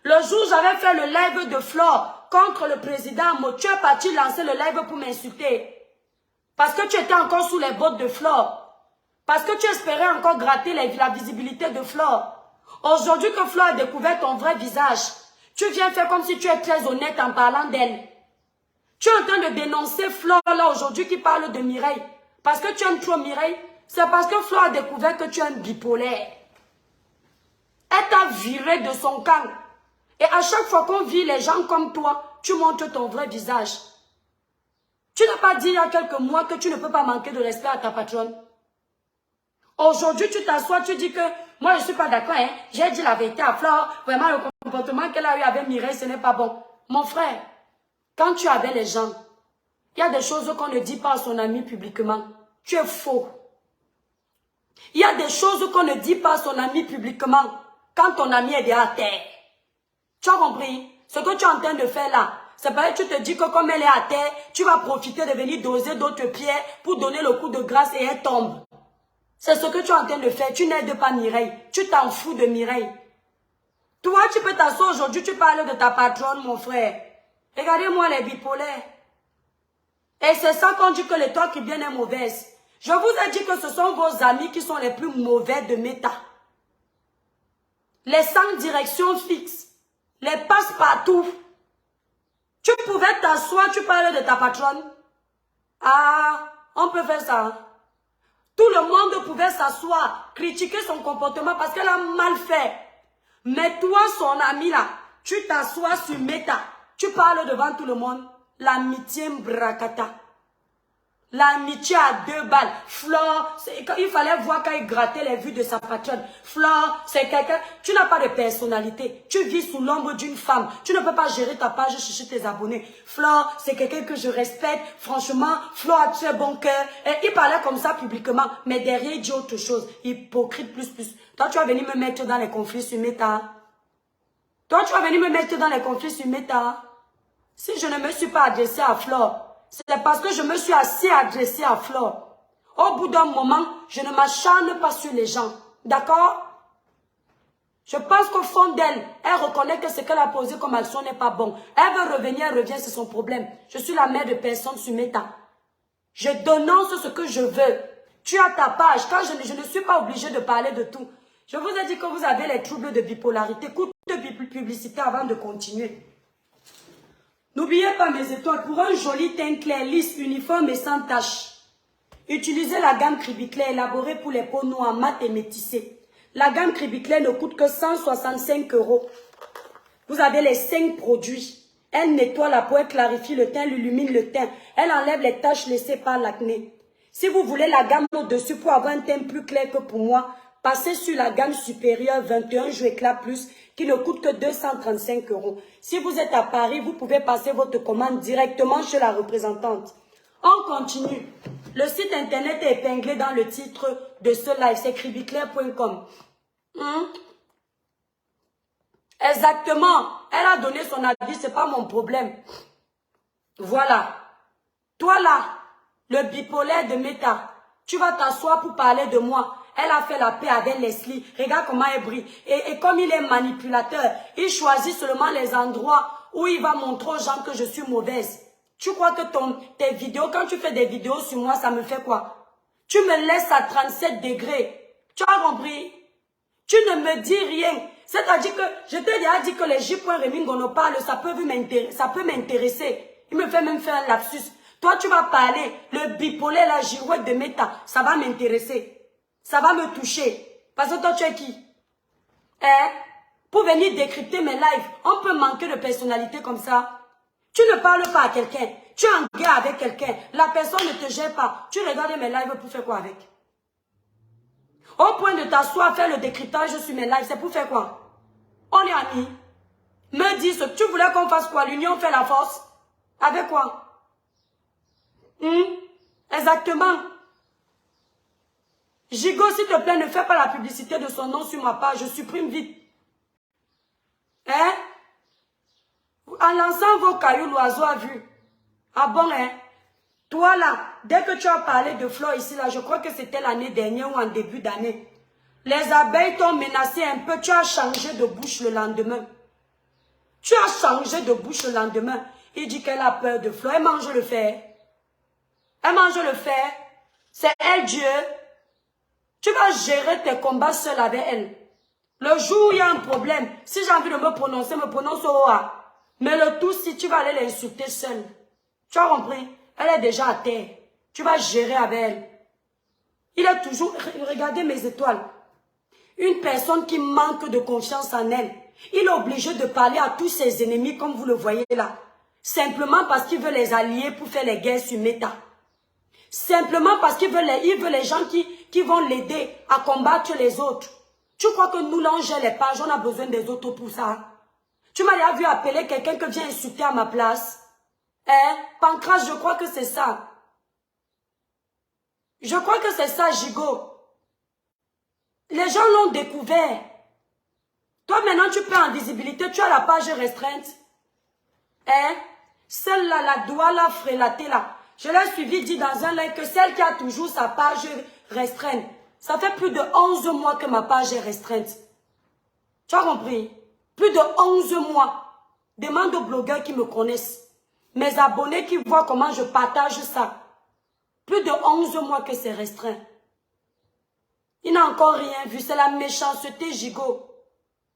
Le jour où j'avais fait le live de Flore contre le président Mo, tu es parti lancer le live pour m'insulter. Parce que tu étais encore sous les bottes de Flore. Parce que tu espérais encore gratter la visibilité de Flore. Aujourd'hui que Flore a découvert ton vrai visage, tu viens faire comme si tu es très honnête en parlant d'elle. Tu es en train de dénoncer Flore là aujourd'hui qui parle de Mireille. Parce que tu aimes trop Mireille, c'est parce que Flore a découvert que tu es un bipolaire. Elle t'a viré de son camp. Et à chaque fois qu'on vit les gens comme toi, tu montres ton vrai visage. Tu n'as pas dit il y a quelques mois que tu ne peux pas manquer de respect à ta patronne. Aujourd'hui, tu t'assois, tu dis que moi, je ne suis pas d'accord. Hein? J'ai dit la vérité à Flore. Vraiment, le comportement qu'elle a eu avec Mireille, ce n'est pas bon. Mon frère, quand tu es avec les gens, il y a des choses qu'on ne dit pas à son ami publiquement. Tu es faux. Il y a des choses qu'on ne dit pas à son ami publiquement quand ton ami est déjà à terre. Tu as compris? Ce que tu es en train de faire là, c'est pareil, tu te dis que comme elle est à terre, tu vas profiter de venir doser d'autres pierres pour donner le coup de grâce et elle tombe. C'est ce que tu es en train de faire. Tu n'aides pas Mireille. Tu t'en fous de Mireille. Toi, tu peux t'asseoir aujourd'hui, tu parles de ta patronne, mon frère. Regardez-moi les bipolaires. Et c'est ça qu'on dit que l'étoile qui vient est mauvaise. Je vous ai dit que ce sont vos amis qui sont les plus mauvais de Meta. Les sans direction fixe. Les passe-partout. Tu pouvais t'asseoir, tu parles de ta patronne. Ah, on peut faire ça. Tout le monde pouvait s'asseoir, critiquer son comportement parce qu'elle a mal fait. Mais toi, son ami là, tu t'assois sur Meta. Tu parles devant tout le monde. L'amitié mbrakata. L'amitié à 2 balles. Flore, il fallait voir quand il grattait les vues de sa patronne. Flore, c'est quelqu'un... Tu n'as pas de personnalité. Tu vis sous l'ombre d'une femme. Tu ne peux pas gérer ta page chez tes abonnés. Flore, c'est quelqu'un que je respecte. Franchement, Flore a très bon cœur. Et il parlait comme ça publiquement. Mais derrière, il dit autre chose. Hypocrite plus. Toi, tu vas venir me mettre dans les conflits sur Meta. Toi, tu vas venir me mettre dans les conflits sur Meta. Si je ne me suis pas adressée à Flore, c'est parce que je me suis assez adressée à Flore. Au bout d'un moment, je ne m'acharne pas sur les gens. D'accord? Je pense qu'au fond d'elle, elle reconnaît que ce qu'elle a posé comme action n'est pas bon. Elle veut revenir, elle revient, c'est son problème. Je suis la mère de personne sur Meta. Je dénonce ce que je veux. Tu as ta page. Quand je ne suis pas obligée de parler de tout. Je vous ai dit que vous avez les troubles de bipolarité. Coûte de publicité avant de continuer. N'oubliez pas mes étoiles, pour un joli teint clair, lisse, uniforme et sans tache. Utilisez la gamme Cribiclair élaborée pour les peaux noires, mat et métissées. La gamme Cribiclair ne coûte que 165 €. Vous avez les 5 produits. Elle nettoie la peau, elle clarifie le teint, elle illumine le teint. Elle enlève les taches laissées par l'acné. Si vous voulez la gamme au-dessus pour avoir un teint plus clair que pour moi, passez sur la gamme supérieure 21 Jour Éclat Plus qui ne coûte que 235 €. Si vous êtes à Paris, vous pouvez passer votre commande directement chez la représentante. On continue. Le site internet est épinglé dans le titre de ce live, c'est cribiclair.com. Exactement. Elle a donné son avis, c'est pas mon problème. Voilà. Toi là, le bipolaire de Meta, tu vas t'asseoir pour parler de moi. Elle a fait la paix avec Leslie. Regarde comment elle brille. Et comme il est manipulateur, il choisit seulement les endroits où il va montrer aux gens que je suis mauvaise. Tu crois que tes vidéos, quand tu fais des vidéos sur moi, ça me fait quoi? Tu me laisses à 37 degrés. Tu as compris? Tu ne me dis rien. C'est-à-dire que je t'ai déjà dit que les J.Remingono parlent, ça peut m'intéresser. Il me fait même faire un lapsus. Toi, tu vas parler, le bipolaire, la girouette de Meta, ça va m'intéresser. Ça va me toucher. Parce que toi, tu es qui? Pour venir décrypter mes lives, on peut manquer de personnalité comme ça. Tu ne parles pas à quelqu'un. Tu es en guerre avec quelqu'un. La personne ne te gère pas. Tu regardes mes lives pour faire quoi avec? Au point de t'asseoir, faire le décryptage sur mes lives, c'est pour faire quoi? On est amis. Me dis ce que tu voulais qu'on fasse quoi? L'union fait la force. Avec quoi? Exactement. Gigo, s'il te plaît, ne fais pas la publicité de son nom sur ma page. Je supprime vite. En lançant vos cailloux, l'oiseau a vu. Ah bon, Toi là, dès que tu as parlé de Flore ici, là, je crois que c'était l'année dernière ou en début d'année. Les abeilles t'ont menacé un peu. Tu as changé de bouche le lendemain. Tu as changé de bouche le lendemain. Il dit qu'elle a peur de Flore. Elle mange le fer. Elle mange le fer. C'est elle Dieu. Tu vas gérer tes combats seul avec elle. Le jour où il y a un problème, si j'ai envie de me prononce au A. Mais le tout, si tu vas aller l'insulter seul. Tu as compris? Elle est déjà à terre. Tu vas gérer avec elle. Il est toujours... Regardez mes étoiles. Une personne qui manque de confiance en elle. Il est obligé de parler à tous ses ennemis comme vous le voyez là. Simplement parce qu'il veut les allier pour faire les guerres sur Meta. Simplement parce qu'il veut les gens qui vont l'aider à combattre les autres. Tu crois que nous, là, on gère les pages, on a besoin des autres pour ça? Tu m'as déjà vu appeler quelqu'un qui vient insulter à ma place? Pancras, je crois que c'est ça. Je crois que c'est ça, Gigo. Les gens l'ont découvert. Toi, maintenant, tu perds en visibilité, tu as la page restreinte. Celle-là, la doigt là, frélatée là. Je l'ai suivi, dit dans un live que celle qui a toujours sa page restreinte. Ça fait plus de 11 mois que ma page est restreinte. Tu as compris? Plus de 11 mois. Demande aux blogueurs qui me connaissent. Mes abonnés qui voient comment je partage ça. Plus de 11 mois que c'est restreint. Il n'a encore rien vu. C'est la méchanceté, Gigo.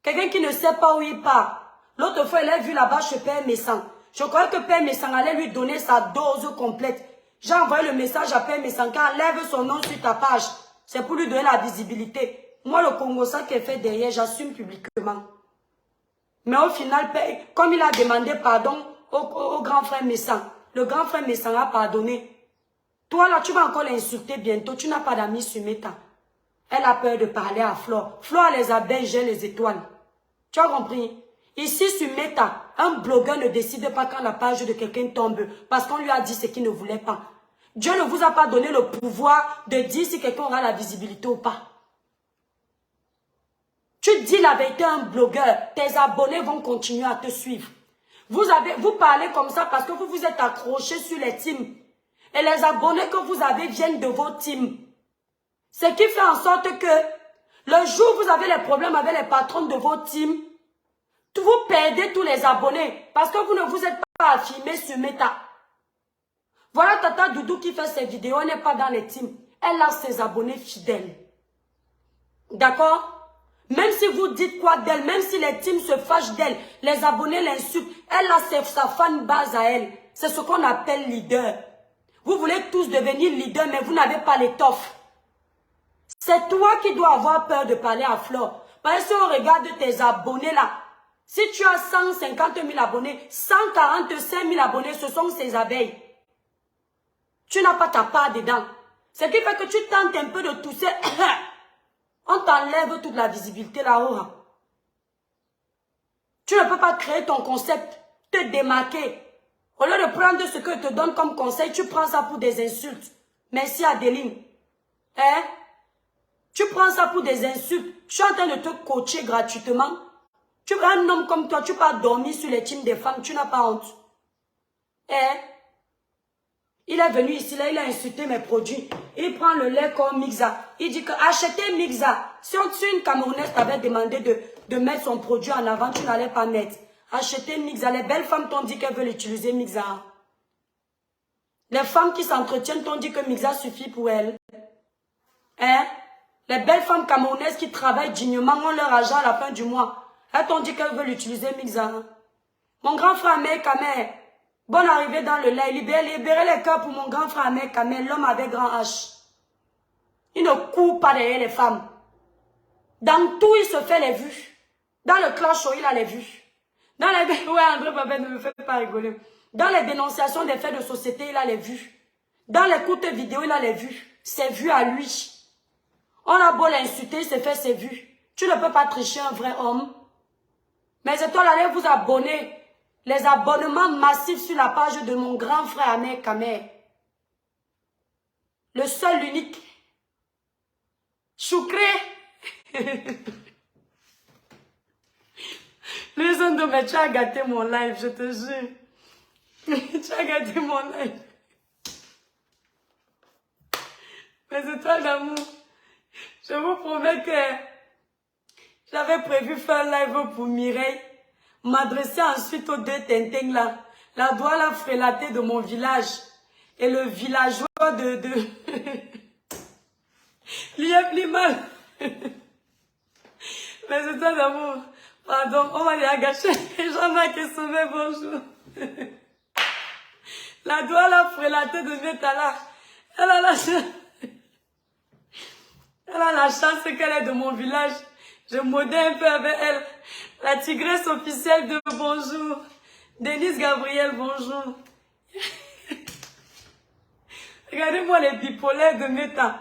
Quelqu'un qui ne sait pas où il part. L'autre fois, elle a vu là-bas chez Père Messan. Je croyais que Père Messan allait lui donner sa dose complète. J'ai envoyé le message à Père Messan qui enlève son nom sur ta page. C'est pour lui donner la visibilité. Moi, le Congo, ça qui est fait derrière, j'assume publiquement. Mais au final, comme il a demandé pardon au grand frère Messan, le grand frère Messan a pardonné. Toi, là, tu vas encore l'insulter bientôt. Tu n'as pas d'amis sur Meta. Elle a peur de parler à Flore. Flore, les abeilles, j'ai les étoiles. Tu as compris? Ici, sur Meta, un blogueur ne décide pas quand la page de quelqu'un tombe parce qu'on lui a dit ce qu'il ne voulait pas. Dieu ne vous a pas donné le pouvoir de dire si quelqu'un aura la visibilité ou pas. Tu dis la vérité à un blogueur, tes abonnés vont continuer à te suivre. Vous parlez comme ça parce que vous vous êtes accrochés sur les teams. Et les abonnés que vous avez viennent de vos teams. Ce qui fait en sorte que le jour où vous avez les problèmes avec les patrons de vos teams, vous perdez tous les abonnés parce que vous ne vous êtes pas affirmé sur Meta. Voilà Tata Doudou qui fait ses vidéos, elle n'est pas dans les teams. Elle a ses abonnés fidèles. D'accord? Même si vous dites quoi d'elle, même si les teams se fâchent d'elle, les abonnés l'insultent, elle a sa fan base à elle. C'est ce qu'on appelle leader. Vous voulez tous devenir leader, mais vous n'avez pas l'étoffe. C'est toi qui dois avoir peur de parler à Flore. Parce que si on regarde tes abonnés là, si tu as 150 000 abonnés, 145 000 abonnés, ce sont ces abeilles. Tu n'as pas ta part dedans. Ce qui fait que tu tentes un peu de tousser. On t'enlève toute la visibilité là-haut. Tu ne peux pas créer ton concept, te démarquer. Au lieu de prendre ce que je te donne comme conseil, tu prends ça pour des insultes. Merci Adeline. Hein? Tu prends ça pour des insultes. Je suis en train de te coacher gratuitement. Tu vois un homme comme toi, tu peux dormir sur les teams des femmes, tu n'as pas honte. Hein? Il est venu ici, là, il a insulté mes produits. Il prend le lait comme Mixa. Il dit que achetez Mixa. Si une Camerounaise t'avait demandé de mettre son produit en avant, tu n'allais pas mettre. Achetez Mixa. Les belles femmes t'ont dit qu'elles veulent utiliser Mixa. Les femmes qui s'entretiennent t'ont dit que Mixa suffit pour elles. Hein? Les belles femmes camerounaises qui travaillent dignement ont leur argent à la fin du mois. Elles t'ont dit qu'elles veulent utiliser Mixa. Mon grand frère Amer Kamer, bonne arrivée dans le lait. Libérez les cœurs pour mon grand frère Amer Kamer, l'homme avec grand H. Il ne court pas derrière les femmes. Dans tout, il se fait les vues. Dans le clash show, il a les vues. Dans les... Ouais, André Babet ne me fait pas rigoler. Dans les dénonciations des faits de société, il a les vues. Dans les courtes vidéos, il a les vues. C'est vu à lui. On a beau l'insulter, il se fait ses vues. Tu ne peux pas tricher un vrai homme. Mais étoiles, allez vous abonner. Les abonnements massifs sur la page de mon grand frère Amer Kamer. Le seul, l'unique. Choukré. Les hommes, mais tu as gâté mon live, je te jure. Tu as gâté mon live. Mes étoiles d'amour. Je vous promets que j'avais prévu faire un live pour Mireille. M'adresser ensuite aux deux Tintins là. La doigt la frélatée de mon village. Et le villageois de... Il y a plus mal. Mais c'est ça d'amour. Pardon, on va les agacher. Jean-Marc et Sauvé, bonjour. La doigt la frélatée de Métala. Elle a la chance qu'elle est de mon village. Je modère un peu avec elle. La tigresse officielle de bonjour. Denise Gabriel, bonjour. Regardez-moi les bipolaires de Méta.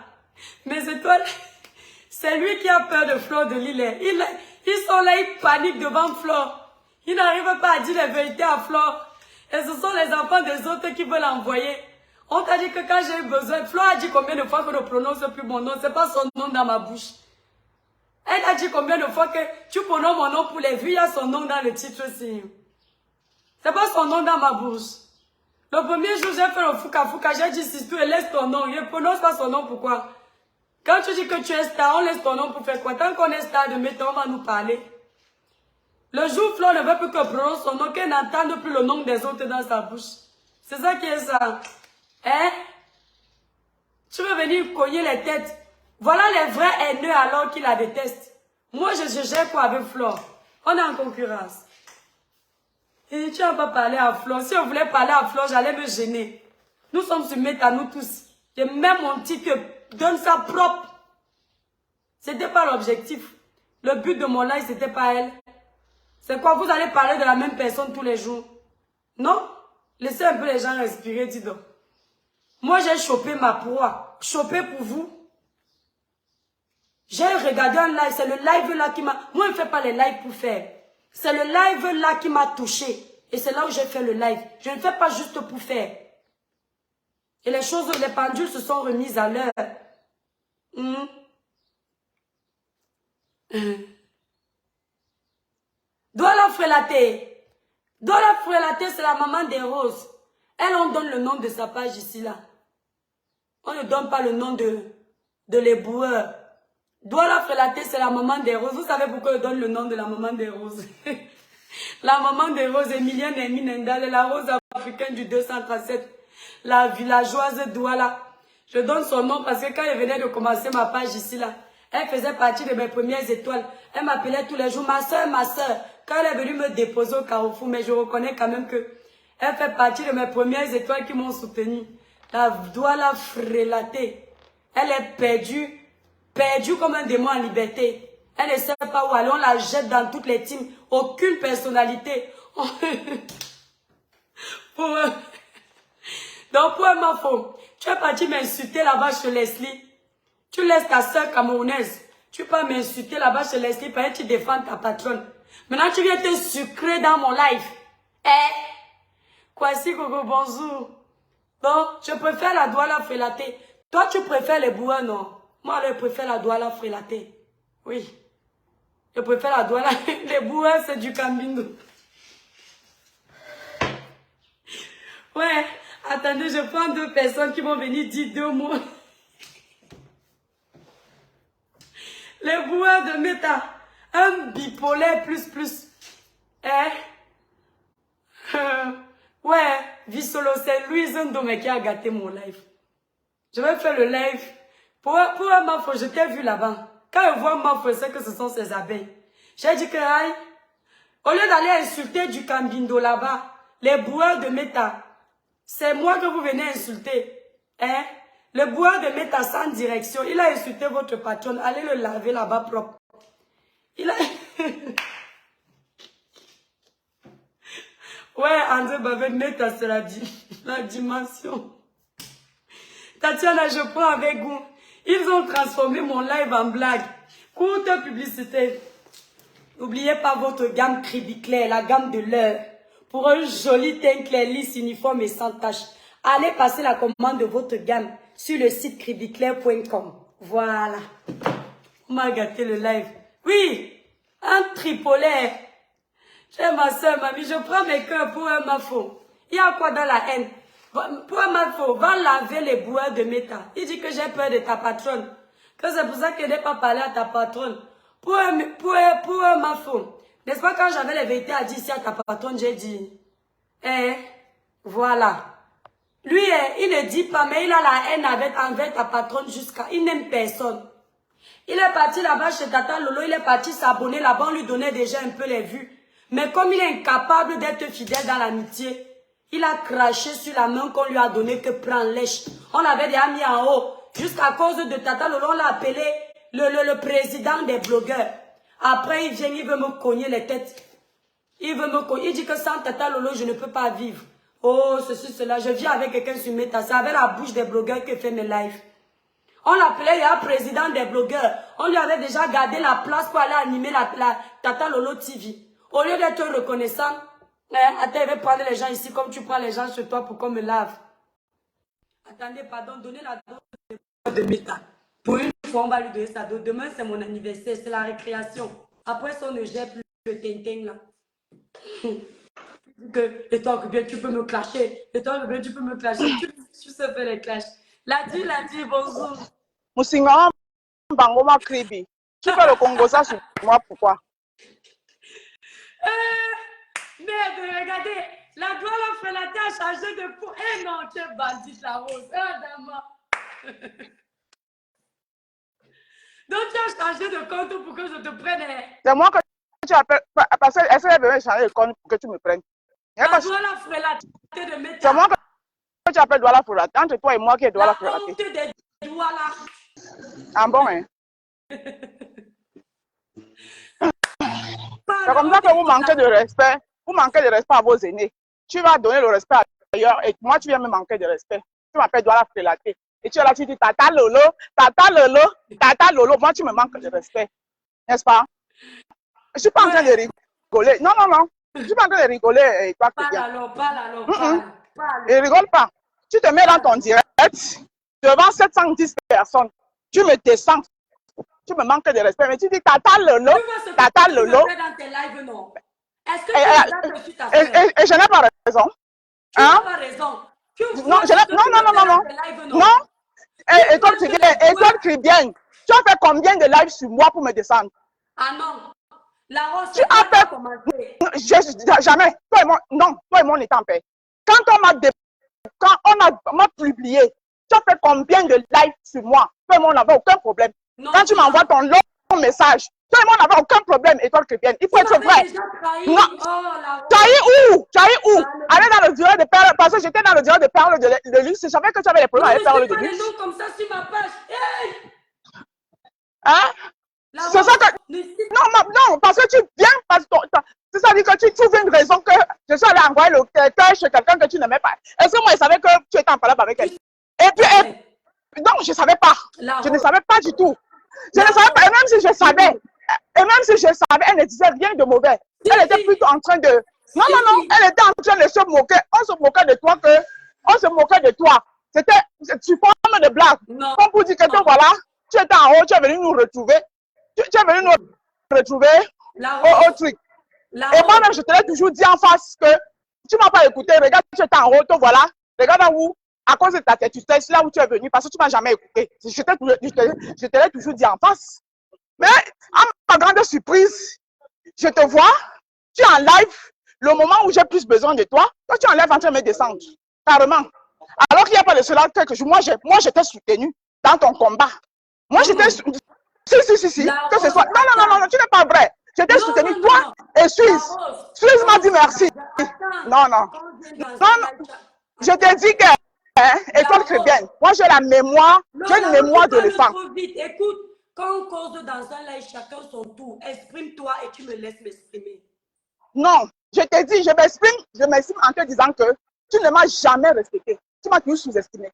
Mes étoiles, c'est lui qui a peur de Flore de Lille. Ils sont là, ils paniquent devant Flore. Ils n'arrivent pas à dire la vérité à Flore. Et ce sont les enfants des autres qui veulent l'envoyer. On t'a dit que quand j'ai eu besoin, Flore a dit combien de fois que je ne prononce plus mon nom. C'est pas son nom dans ma bouche. Elle a dit combien de fois que tu prononces mon nom pour les vues, il y a son nom dans le titre aussi. C'est pas son nom dans ma bouche. Le premier jour, j'ai fait le fouka, j'ai dit si tu laisse ton nom. Je ne prononce pas son nom, pourquoi? Quand tu dis que tu es star, on laisse ton nom pour faire quoi? Tant qu'on est star de méthode, on va nous parler. Le jour où Flore ne veut plus que prononce son nom, qu'elle n'entende plus le nom des autres dans sa bouche. C'est ça qui est ça. Hein? Tu veux venir cogner les têtes. Voilà les vrais haineux alors qu'ils la détestent. Moi, je gère quoi avec Flore? On est en concurrence. Et tu n'as pas parlé à Flore. Si on voulait parler à Flore, j'allais me gêner. Nous sommes sur Méta, nous tous. Et même mon titre donne ça propre. C'était pas l'objectif. Le but de mon live, c'était pas elle. C'est quoi? Vous allez parler de la même personne tous les jours? Non? Laissez un peu les gens respirer, dis donc. Moi, j'ai chopé ma proie. Chopé pour vous. J'ai regardé un live. C'est le live là qui m'a... Moi, je ne fais pas les lives pour faire. C'est le live là qui m'a touché. Et c'est là où j'ai fait le live. Je ne fais pas juste pour faire. Et les choses, les pendules se sont remises à l'heure. Douala Frélaté. Douala Frélaté, c'est la maman des roses. Elle, on donne le nom de sa page ici, là. On ne donne pas le nom de l'éboueur. Douala Frélaté, c'est la maman des roses. Vous savez pourquoi on donne le nom de la maman des roses? La maman des roses, Emilienne Eminendal, la rose africaine du 237. La villageoise Douala. Je donne son nom parce que quand elle venait de commencer ma page ici, là, elle faisait partie de mes premières étoiles. Elle m'appelait tous les jours, ma soeur, ma soeur. Quand elle est venue me déposer au Carrefour, mais je reconnais quand même que elle fait partie de mes premières étoiles qui m'ont soutenue. La Douala Frélaté. Elle est perdue comme un démon en liberté. Elle ne sait pas où aller, on la jette dans toutes les teams. Aucune personnalité. Donc pour un faux, Tu es parti m'insulter là-bas chez Leslie. Tu laisses ta soeur camerounaise. Tu peux m'insulter là-bas chez Leslie parce que tu défends ta patronne. Maintenant, tu viens te sucrer dans mon live. Eh? Kwasi Gogo, bonjour. Bon, je préfère la douala frélatée. Toi, tu préfères les bois, non? Moi, je préfère la douala frélatée. Oui. Je préfère la douala. Les bois, c'est du cambindo. Ouais. Attendez, je prends 2 personnes qui vont venir dire 2 mots. Les bois de méta. Un bipolaire plus. Eh? Ouais, Vissolo, c'est Louise Ndome qui a gâté mon live. Je vais faire le live. Pour un mafo, je t'ai vu là-bas. Quand je vois un mafo, je sais que ce sont ses abeilles. J'ai dit que, aïe, au lieu d'aller insulter du Cambindo là-bas, les boueurs de méta, c'est moi que vous venez insulter. Hein? Le boueur de méta sans direction, il a insulté votre patronne. Allez le laver là-bas propre. Il a... Ouais, André Bavet, méta, c'est la dimension. Tatiana, je prends avec vous. Ils ont transformé mon live en blague. Courte publicité. N'oubliez pas votre gamme crédit clair, la gamme de l'heure. Pour un joli teint clair, lisse, uniforme et sans tache. Allez passer la commande de votre gamme sur le site creditclair.com. Voilà. On m'a gâté le live. Oui, un tripolaire. J'ai ma soeur, mamie, je prends mes cœurs pour un mafo. Il y a quoi dans la haine? Pour un mafo, va laver les boueurs de méta. Il dit que j'ai peur de ta patronne. Que c'est pour ça qu'il n'est pas parlé à ta patronne. Pour un mafo. N'est-ce pas quand j'avais les vérités à dire ici à ta patronne, j'ai dit. Voilà. Lui, il ne dit pas, mais il a la haine envers ta patronne jusqu'à... Il n'aime personne. Il est parti là-bas chez Tata Lolo, il est parti s'abonner là-bas, on lui donnait déjà un peu les vues. Mais comme il est incapable d'être fidèle dans l'amitié, il a craché sur la main qu'on lui a donnée que prend lèche. On l'avait déjà mis en haut. Jusqu'à cause de Tata Lolo, on l'a appelé le président des blogueurs. Après, il vient, il veut me cogner les têtes. Il veut me cogner. Il dit que sans Tata Lolo, je ne peux pas vivre. Oh, ceci, cela. Je viens avec quelqu'un sur Meta. C'est avec la bouche des blogueurs que fait mes lives. On l'appelait, il y a président des blogueurs. On lui avait déjà gardé la place pour aller animer la Tata Lolo TV. Au lieu d'être reconnaissant, attends, je vais prendre les gens ici comme tu prends les gens chez toi pour qu'on me lave. Attendez, pardon, donnez la dose de Meta. Pour une fois, on va lui donner sa dose. Demain, c'est mon anniversaire, c'est la récréation. Après ça, on ne gère plus le tintin là. Et toi, bien, tu peux me clasher. Et toi, bien, tu peux me clasher. Tu sais faire les clashs. Ladi, bonjour. Moussingara Bangoma Kribi. Tu fais le Congosa sur moi, pourquoi? Merde, regardez, la douane frélatée a changé de peau. Eh non, tu es bandit, la rose. Ah, dama. Donc, tu as changé de compte pour que je te prenne. C'est moi que tu appelles. Parce qu'elle veut changer de compte pour que tu me prennes. La douane frélatée de métal. C'est moi que tu appelles Douala Frélatée. Entre toi et moi qui est Douala Frélatée. La honte des douala. Ah bon, hein? C'est comme ça que vous manquez de respect. Vous manquez de respect à vos aînés. Tu vas donner le respect ailleurs et moi tu viens me manquer de respect. Tu m'appelles Douala Frélatée. Et tu es là, tu dis Tata Lolo, Tata Lolo, Tata Lolo. Moi tu me manques de respect. N'est-ce pas? Je ne suis pas en train de rigoler. Non, non, non. Je ne suis pas en train de rigoler. Et toi, parle alors. Et rigole pas. Tu te mets dans ton direct devant 710 personnes. Tu me descends. Tu me manques de respect. Mais tu dis Tata Lolo, Tata Lolo. Est-ce que et je n'ai pas raison. Tu n'as pas raison. Non. Et toi, tu cries bien. Tu as fait combien de lives sur moi pour me descendre? Ah non. La rose, tu as fait... Jamais. Toi et moi, non. Toi et moi, on est en paix. Quand on m'a publié, tu as fait combien de lives sur moi? Toi et moi, on n'avait aucun problème. Non, quand tu m'envoies ton long message, toi et moi, on n'avait aucun problème. Et toi, le bien. Il faut être vrai. Non. Tu as où? Allez dans le direct de Perle, parce que j'étais dans le direct de Perle de luxe. Je savais que tu avais des problèmes avec Perle de luxe. Non, comme ça sur ma page. Hey! Hein? C'est ça que... Non, parce que tu viens, c'est ça dire que tu trouves une raison que je suis allé envoyer le cœur chez quelqu'un que tu n'aimais pas. Est-ce que moi, je savais que tu étais en parole avec elle? Et puis, donc, je ne savais pas. Je ne savais pas du tout. Je ne savais pas. Et même si je savais, elle ne disait rien de mauvais. Elle était plutôt en train de... Non, elle était en train de se moquer. On se moquait de toi on se moquait de toi. C'était sous forme de blague. Comme pour dire que toi, voilà, tu étais en haut, tu es venu nous retrouver. Tu es venu nous retrouver au truc. Et moi-même, je te l'ai toujours dit en face que tu ne m'as pas écouté. Regarde, tu étais en haut, toi, voilà. Regarde où, à cause de ta tête, tu sais, c'est là où tu es venu parce que tu ne m'as jamais écouté. Je te l'ai toujours dit en face. Mais, à ma grande surprise, je te vois, tu es en live, le moment où j'ai plus besoin de toi, toi tu es en live en train de me descendre, carrément. Alors qu'il n'y a pas de cela quelques jours, moi je t'ai soutenu dans ton combat. Moi j'étais... Si, que ce soit... Non, tu n'es pas vrai. Je t'ai soutenu, toi et Suisse. Suisse m'a dit merci. Non. Je t'ai dit que, école chrétienne, moi j'ai la mémoire, j'ai une mémoire de l'éléphant. Écoute, quand on cause dans un live, chacun son tour, exprime-toi et tu me laisses m'exprimer. Non, je te dis, je m'exprime en te disant que tu ne m'as jamais respecté. Tu m'as toujours sous-estimé.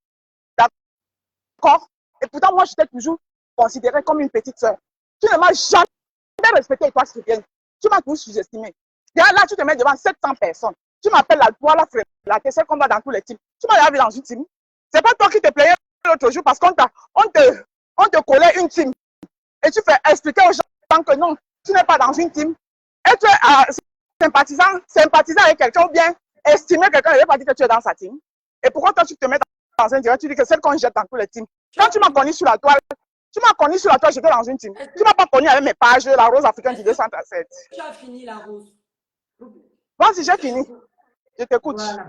D'accord? Et pourtant, moi, je t'ai toujours considérée comme une petite soeur. Tu ne m'as jamais respecté, toi, Sylvienne. Tu m'as toujours sous-estimé. Là, tu te mets devant 700 personnes. Tu m'appelles la toi, la frère, la celle qu'on va dans tous les teams. Tu m'as vu dans une team. C'est pas toi qui te plaignais l'autre jour parce qu'on te collait une team. Et tu fais expliquer aux gens que non, tu n'es pas dans une team. Et tu es sympathisant avec quelqu'un ou bien estimer quelqu'un, il ne veut pas dire que tu es dans sa team. Et pourquoi toi tu te mets dans un direct, tu dis que celle qu'on jette dans tous les teams. Quand tu m'as connu sur la toile, j'étais dans une team. Tu ne m'as pas connu avec mes pages, la rose africaine du 237. Tu as fini la rose. Vas-y, j'ai fini. Je t'écoute. Voilà.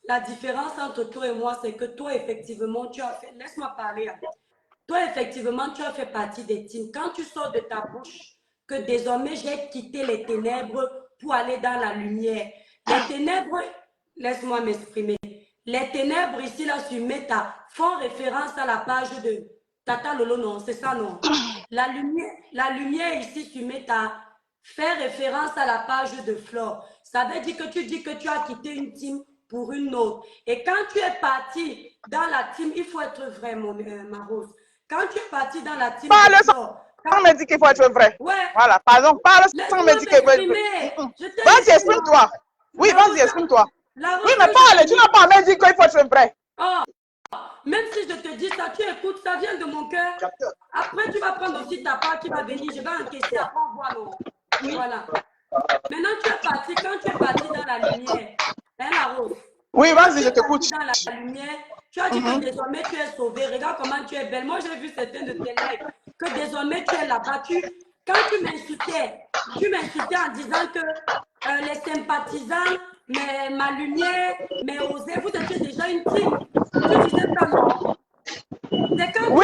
La différence entre toi et moi, c'est que toi, effectivement, tu as fait... Laisse-moi parler. Toi, effectivement, tu as fait partie des teams. Quand tu sors de ta bouche que désormais, j'ai quitté les ténèbres pour aller dans la lumière. Les ténèbres, laisse-moi m'exprimer. Les ténèbres ici, là, sur Meta, font référence à la page de Tata Lolo, non, c'est ça, non. La lumière ici sur Meta fait référence à la page de Flore. Ça veut dire que tu dis que tu as quitté une team pour une autre. Et quand tu es parti dans la team, il faut être vrai, ma Rose. Quand tu es parti dans la team... Parle sans me dire qu'il faut être vrai. Ouais. Voilà, pardon, parle sans me dire qu'il faut être vrai. Vas-y, exprime-toi. Oui, vas-y, exprime-toi. Oui, mais parle, tu n'as pas à me dire qu'il faut être vrai. Oh, même si je te dis ça, tu écoutes, ça vient de mon cœur. Après, tu vas prendre aussi ta part qui va venir. Je vais encaisser, après on voit. Non. Voilà. Maintenant, quand tu es parti dans la lumière, hein, la Rose? Oui, vas-y, je t'écoute. Dans la lumière, tu as dit que désormais tu es sauvée. Regarde comment tu es belle. Moi, j'ai vu certains de tes lives que désormais tu es là-bas. Quand tu m'insultais en disant que les sympathisants, mais ma lumière, mais Osé, vous étiez déjà une team. Tu disais ça, non? C'est comme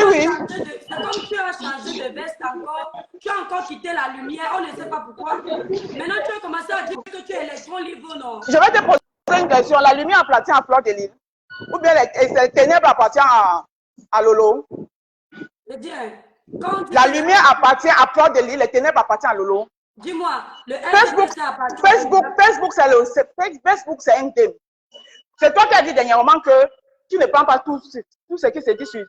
tu as changé de veste encore, tu as encore quitté la lumière, on ne sait pas pourquoi. Maintenant, tu as commencé à dire que tu es électron libre, non? Je vais te poser une question. La lumière appartient à Flore de Lille? Ou bien les ténèbres appartiennent à Lolo? Je dis, la lumière appartient à Flore de Lille, les ténèbres appartiennent à Lolo. Dis-moi, le Facebook, c'est un game. C'est toi qui as dit dernièrement que tu ne prends pas tout ce qui se dit sur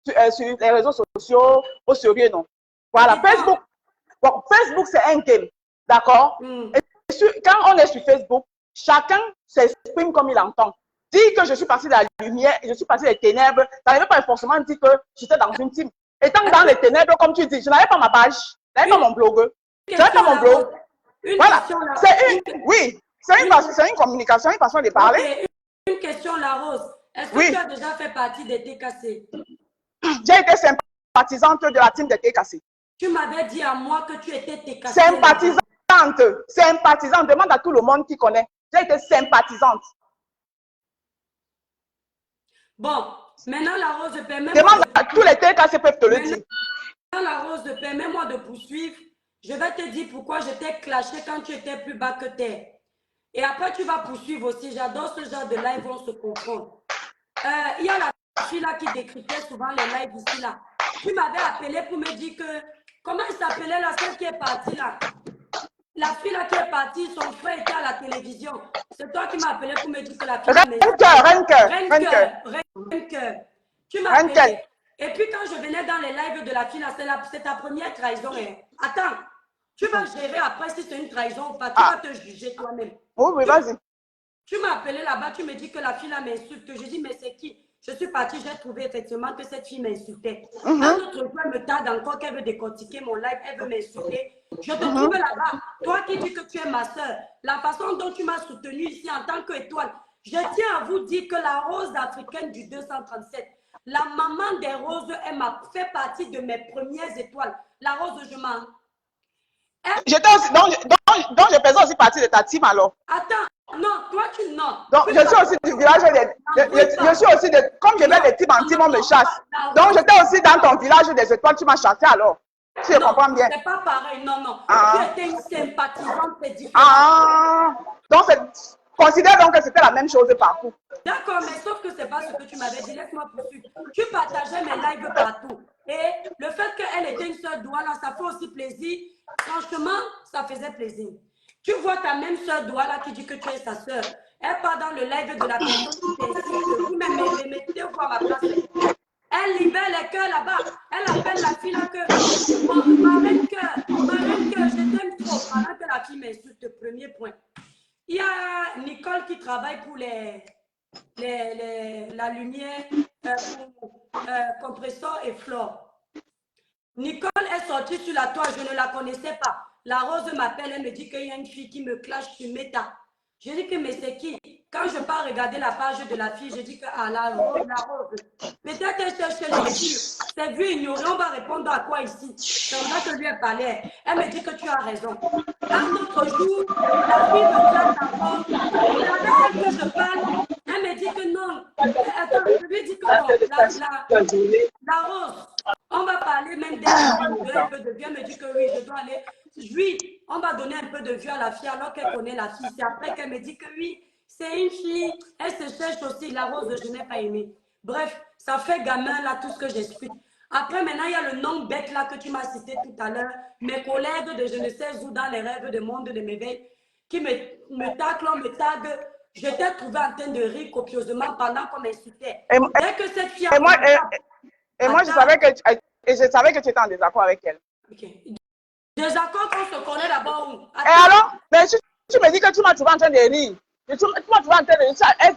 les réseaux sociaux au sérieux, non? Voilà, Facebook, c'est un game, d'accord? Quand on est sur Facebook, chacun s'exprime comme il entend. Dire que je suis parti de la lumière et je suis parti des ténèbres, ça ne veut pas forcément dire que j'étais dans une team. Étant dans les ténèbres, comme tu dis, je n'avais pas ma page, je n'avais pas mon blog. Je n'avais pas mon blog. Voilà, c'est une communication, une façon de parler. Une question, la Rose. Est-ce que tu as déjà fait partie des TKC? J'ai été sympathisante de la team des TKC. Tu m'avais dit à moi que tu étais TKC. Sympathisante, demande à tout le monde qui connaît. J'ai été sympathisante. Bon, maintenant la Rose permet... Demande à tous les TKC peuvent te le dire. Maintenant la Rose permet-moi de poursuivre. Je vais te dire pourquoi je t'ai clashé quand tu étais plus bas que terre. Et après, tu vas poursuivre aussi. J'adore ce genre de live, on se confronte. Il y a la fille là qui décryptait souvent les lives ici là. Tu m'avais appelé pour me dire que... Comment il s'appelait la celle qui est partie là? La fille là qui est partie, son frère était à la télévision. C'est toi qui m'as appelé pour me dire que la fille m'insulte. Renke. Tu m'as appelé. Et puis quand je venais dans les lives de la fille, c'est ta première trahison. Hein. Attends, tu vas gérer après si c'est une trahison ou pas. Tu vas te juger toi-même. Oui, vas-y. Tu m'as appelé là-bas, tu me dis que la fille là m'insulte. Je dis, mais c'est qui? Je suis partie, j'ai trouvé effectivement que cette fille m'insultait. Un autre joueur me tarde encore qu'elle veut décortiquer mon live, elle veut m'insulter. Je te trouve là-bas. Toi qui dis que tu es ma soeur, la façon dont tu m'as soutenue ici en tant qu'étoile, je tiens à vous dire que la rose africaine du 237, la maman des roses, elle m'a fait partie de mes premières étoiles. La rose, je m'en... J'étais aussi, donc je faisais aussi partie de ta team alors. Attends, non, toi tu non. Donc je suis aussi du village, je suis aussi de, comme je vais des teams en team, on me chasse. Donc j'étais aussi dans ton village des étoiles, tu m'as chassé alors. Si je comprends bien. C'est pas pareil, non. Tu étais une sympathisante, c'est différent. Donc considère donc que c'était la même chose partout. D'accord, mais sauf que c'est pas ce que tu m'avais dit. Laisse-moi poursuivre. Tu partageais mes lives partout. Et le fait qu'elle était une sœur Douala, ça fait aussi plaisir. Franchement, ça faisait plaisir. Tu vois ta même sœur Douala qui dit que tu es sa sœur. Elle part dans le live de la personne qui t'insulte. Vous-même, mettez voir ma place. Elle libère les cœurs là-bas. Elle appelle la fille là que ma reine cœur, je t'aime trop. Pendant que la fille m'insulte, premier point. Il y a Nicole qui travaille pour la lumière, compresseur et flore. Nicole est sortie sur la toile, je ne la connaissais pas. La Rose m'appelle, elle me dit qu'il y a une fille qui me clash sur Meta. Je dis que mais c'est qui? Quand je pars regarder la page de la fille, je dis que la Rose. Peut-être qu'elle cherche les filles. C'est vu ignorer, on va répondre à quoi ici? C'est vrai que lui a parlé. Elle me dit que tu as raison. Un autre jour, la fille me claque encore. Et avec elle que je parle, elle me dit que non. Attends, je lui dis que non. La Rose, on va parler même d'elle. Un peu de vie. Elle me dit que oui, je dois aller. Oui, on va donner un peu de vue à la fille alors qu'elle connaît la fille. C'est après qu'elle me dit que oui, c'est une fille. Elle se cherche aussi. La Rose, je n'ai pas aimé. Bref, ça fait gamin là tout ce que j'explique. Après, maintenant, il y a le nom bête là que tu m'as cité tout à l'heure. Mes collègues de je ne sais où dans les rêves de monde de m'éveil qui me taclent, on me tague. Je t'ai trouvé en train de rire copieusement pendant qu'on m'insultait. Dès que cette fille et moi, je savais que tu étais en désaccord avec elle. Ok. Désaccord qu'on se connaît d'abord où? Et alors, mais tu me dis que tu m'as trouvé en train de rire. Tu m'as trouvé en train de rire.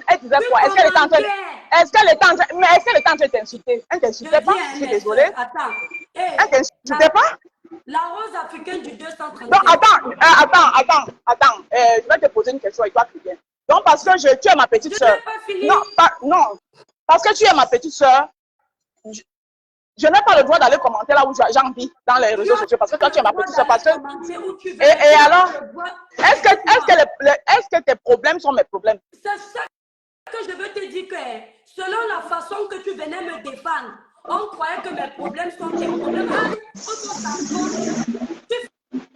Elle disait quoi? Est-ce qu'elle était en train de... Est-ce qu'elle était en train de t'insulter? Elle ne t'insultait pas? Je suis désolée. Attends. Elle ne t'insultait pas? La rose africaine du 237. Non, attends. Je vais te poser une question et toi qui viens. Donc, parce que tu es ma petite soeur. Non, parce que tu es ma petite soeur. Je n'ai pas le droit d'aller commenter là où j'en vis dans les réseaux sociaux parce que toi tu es ma petite soeur. Parce que... Et alors, est-ce que tes problèmes sont mes problèmes? C'est ça que je veux te dire que selon la façon que tu venais me défendre, on croyait que mes problèmes sont tes problèmes.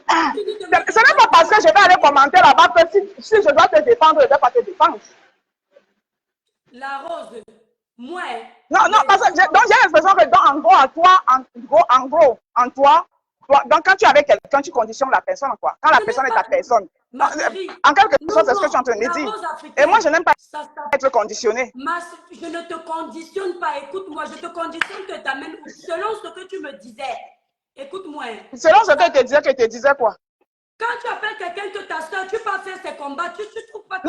Ce n'est pas parce que je vais aller commenter là-bas que si je dois te défendre, je ne vais pas te défendre. La Rose. Moi. Non, parce que donc j'ai l'impression que en gros, donc quand tu es avec quelqu'un, tu conditionnes la personne, quoi. Quand la personne est ta personne. En quelque sorte, c'est ce que tu es en train de me dire. Et moi, je n'aime pas être conditionné. Je ne te conditionne pas. Écoute-moi, je te conditionne que tu amènes selon ce que tu me disais. Écoute-moi. Selon ce que je te disais, quoi? Quand tu appelles quelqu'un que ta soeur, tu peux faire ses combats, tu trouves pas que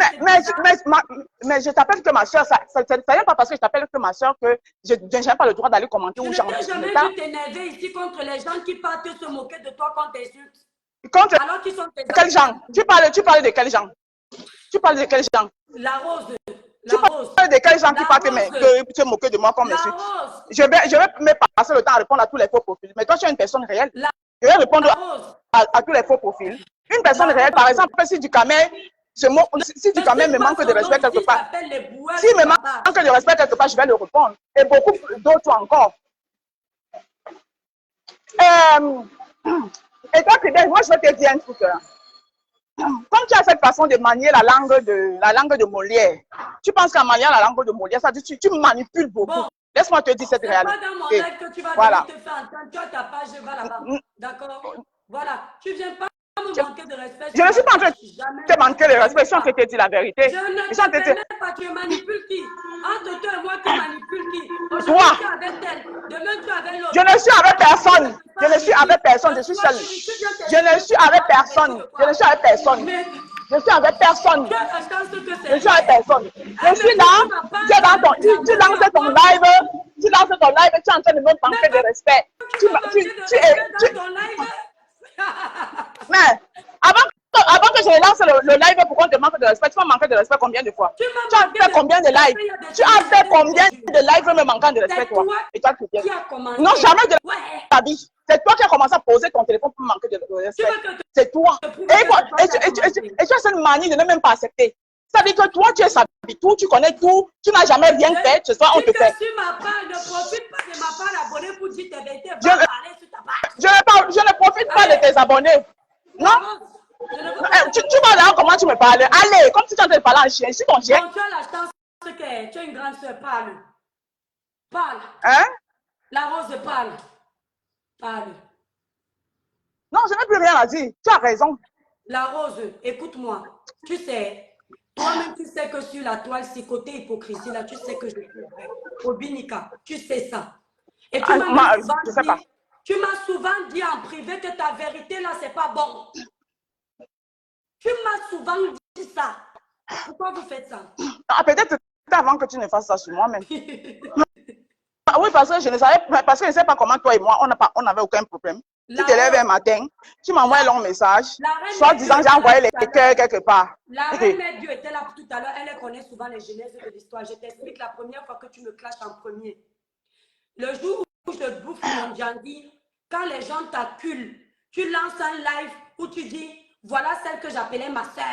mais je t'appelle que ma soeur, ça n'est pas parce que je t'appelle que ma soeur que je n'ai pas le droit d'aller commenter où j'en suis. Je n'ai jamais vu t'énerver ici contre les gens qui partent se moquer de toi quand t'insultes. Alors qu'ils sont tes quels gens? Tu parles de quels gens? Tu parles de quels gens? La Rose. Tu parles de quels gens qui partent se moquer de moi comme m'insulte? Je vais me passer le temps à répondre à tous les faux profils. Mais toi, tu es une personne réelle. Je vais répondre à tous les faux profils. Une personne réelle, par exemple, si du camel me manque de respect quelque part, s'il me manque de respect quelque part, je vais le répondre. Et beaucoup d'autres encore. Et toi, moi, je vais te dire un truc. Comme tu as cette façon de manier la langue de Molière, tu penses qu'en maniant la langue de Molière, ça dit tu manipules beaucoup. Bon. Laisse-moi te dire cette réalité. C'est pas dans mon live que tu vas te faire entendre. Tu as ta page, va là-bas. D'accord? Voilà. Tu viens pas me manquer de respect. Je ne suis pas en train de Jamais te manquer de respect, je suis en train pas. de te dire la vérité. Je ne Je suis en te train de permets pas, tu manipules qui? Entre toi et moi, tu manipules qui? Aujourd'hui, Toi. tu es avec elle, demain tu es avec l'autre. Je ne suis avec personne. Je ne suis avec personne, je suis seule. Je ne suis avec personne. Je ne suis avec personne. Mais Je suis avec personne. tu as la chance que Je c'est suis avec vrai. personne. Ah, Je suis mais là, tu m'as pas tu es dans ton, tu jamais lances ton live, tu lances ton live, tu es en train de me manquer de respect. Tu m'as manqué de respect dans ton live. Mais avant que je lance le live pour qu'on te manque de respect, tu m'as manqué de respect combien de fois? Tu Tu m'as as manqué fait combien de lives? il y a des Tu as choses que fait je combien t'ai dit. de lives me manquant de respect, C'est toi? toi Et toi, tu viens. qui a commencé. Non, jamais de Ouais. ta vie. C'est toi qui as commencé à poser ton téléphone pour me manquer de Tu respect. veux que C'est toi. te prouve Et, que quoi? c'est toi qui as Et tu as cette manie de ne même pas accepter. Ça veut dire que toi, tu es sabi tout, tu connais tout, tu n'as jamais rien fait, ce soir on te fait. Si tu m'as pas, ne profite pas de ma part abonnée pour dire tes vérités. Va Je ne- parler sur ta page. Je ne profite pas de tes abonnés. Non? Je ne veux pas. Tu vas là, comment tu me parles? Allez, comme si tu es en train de parler en chien. Je suis ton chien. Bon, tu as la chance que tu es une grande soeur. Parle. Parle. Hein? La rose parle. Parle. Non, je n'ai plus rien à dire. Tu as raison. La rose, écoute-moi. Tu sais, toi-même, tu sais que sur la toile, c'est côté hypocrisie, là, tu sais que je suis vrai. Obinika, tu sais ça. Et tu tu m'as souvent dit en privé que ta vérité, là, c'est pas bon. Tu m'as souvent dit ça. Pourquoi vous faites ça? Ah, peut-être avant que tu ne fasses ça sur moi-même. Oui, parce que je ne sais pas comment toi et moi, on n'avait aucun problème. Tu te lèves un matin, tu m'envoies un long message, soit disant j'ai envoyé les cœurs quelque part. La reine Mère Dieu était là tout à l'heure, elle connaît souvent les genèses de l'histoire. Je t'explique la première fois que tu me clashes en premier. Le jour où je bouffe mon jandi, quand les gens t'acculent, tu lances un live où tu dis, voilà celle que j'appelais ma soeur.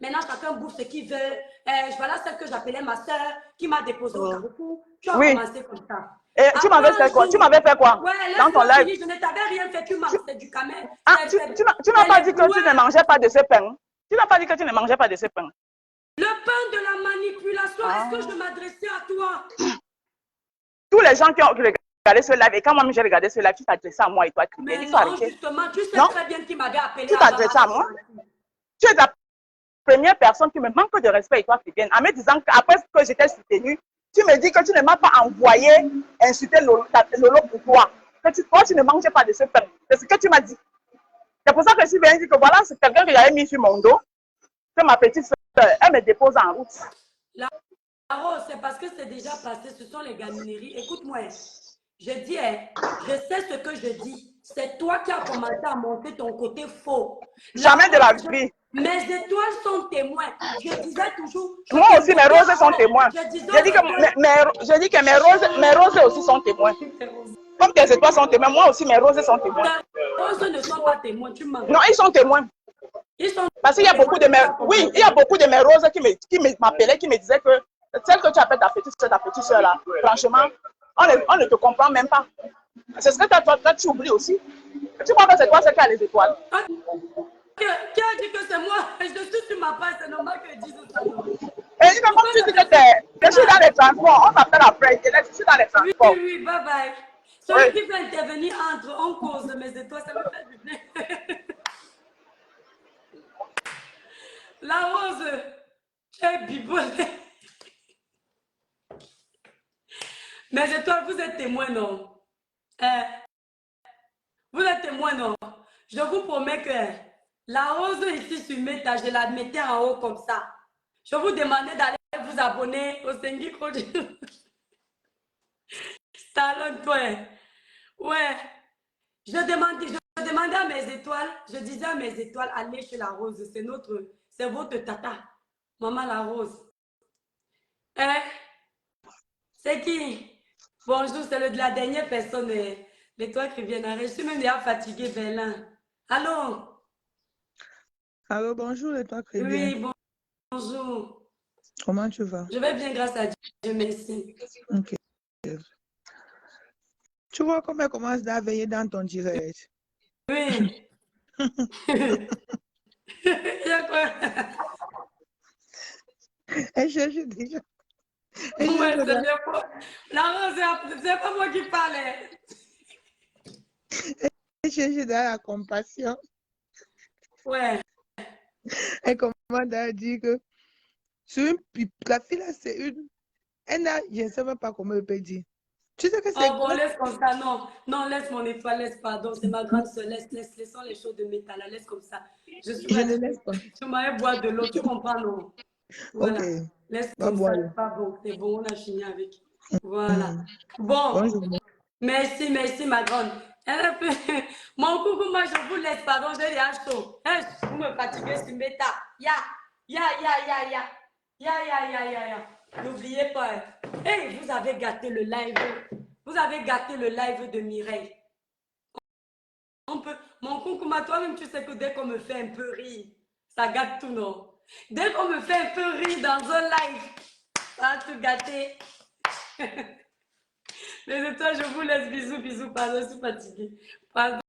Maintenant, chacun bouffe ce qu'il veut. Voilà celle que j'appelais ma soeur qui m'a déposé au Carrefour. Tu as commencé comme ça. Et tu m'avais fait quoi? Tu m'avais fait quoi? Ouais, dans ton live? Je ne t'avais rien fait, tu manges, c'est du camel. Ah, tu n'as pas dit que tu ne mangeais pas de ce pain. Tu n'as pas dit que tu ne mangeais pas de ce pain. Le pain de la manipulation, est-ce que je m'adressais à toi? Tous les gens qui ont regardé ce live, et quand moi j'ai regardé ce live, tu t'adressais à moi et toi. Mais non, justement, tu sais très bien qui m'avait appelé. Tu t'adressais à moi. Tu es la première personne qui me manque de respect et toi qui viens en me disant qu'après que j'étais soutenue, tu me dis que tu ne m'as pas envoyé insulter Lolo pour toi. Que toi, tu ne mangeais pas de ce pain. C'est ce que tu m'as dit. C'est pour ça que je suis venue dire que voilà, c'est quelqu'un que j'avais mis sur mon dos. Que ma petite soeur, elle me dépose en route. Rose, c'est parce que c'est déjà passé. Ce sont les gamineries. Écoute-moi. Je dis, je sais ce que je dis. C'est toi qui as commencé à monter ton côté faux. Jamais de la vie. Mes étoiles sont témoins. Je disais toujours. Moi aussi, mes roses sont témoins. Je dis que mes roses aussi sont témoins. Comme tes étoiles sont témoins, moi aussi, mes roses sont témoins. Tes roses ne sont pas témoins, tu mens. Non, ils sont témoins. Parce qu'il y a beaucoup de mes... Oui, il y a beaucoup de mes roses qui m'appelaient, qui me disaient que celle que tu appelles ta petite soeur là, franchement, on ne te comprend même pas. C'est ce que toi, tu oublies aussi. Tu crois que c'est toi, c'est qui a les étoiles. Qui a dit que c'est moi? Je suis sur ma page, c'est normal que je dise ça. Et comme tu dis que je suis dans les transports, on t'appelle après, je suis dans les transports. Oui, bye bye. Celui qui veut intervenir entre, on cause mes étoiles, ça me fait du bien. La rose, tu es bibolée. Mes étoiles, vous êtes témoins, non? Vous êtes témoins, non? Je vous promets que la rose ici sur Meta, je la mettais en haut comme ça. Je vous demandais d'aller vous abonner au Sengi Kroji. Talon, toi. Ouais. Je demandais à mes étoiles, je disais à mes étoiles, allez chez la rose, c'est votre tata, maman la rose. C'est qui? Bonjour, c'est la dernière personne, l'étoile qui vient d'arriver. Je suis même déjà fatiguée, Berlin. Allô? Allô, bonjour, l'étoile qui vient. Oui, bonjour. Comment tu vas? Je vais bien, grâce à Dieu, merci. Ok. Tu vois comment elle commence à veiller dans ton direct? Oui. Il y a quoi? Elle cherche déjà. Ouais, c'est bien quoi. La rose, c'est pas moi qui parlais. Elle cherche dans la compassion. Ouais. Elle commence à dire que la fille là, c'est une. Elle n'a, je ne sais même pas comment elle peut dire. Tu sais que c'est Oh bon, laisse comme ça, non. Non, laisse mon étoile, laisse, pardon. C'est ma grande sœur, laissons les choses de métal, là, laisse comme ça. Je suis je ne fatiguée. laisse pas. Tu m'avais boire de l'eau, tu comprends, non? Ok, Voilà. Laisse va comme ça, boire. c'est pas bon. C'est bon, on a fini avec. Voilà. Hmm. Bon, Bonjour. merci, ma grande. Elle peut- Mon coucou, moi, je vous laisse, pardon, je dis à chaud. Vous me fatiguez sur méta. Ya, ya, ya, ya, ya. Ya, ya, ya, ya, ya. N'oubliez pas. Hein. Hey, vous avez gâté le live. Vous avez gâté le live de Mireille. On peut... Mon coucou, toi-même, tu sais que dès qu'on me fait un peu rire, ça gâte tout, non? Dès qu'on me fait un peu rire dans un live, ça va tout gâter. Les étoiles, je vous laisse. Bisous, bisous. Pardon, je suis fatiguée. Pardon.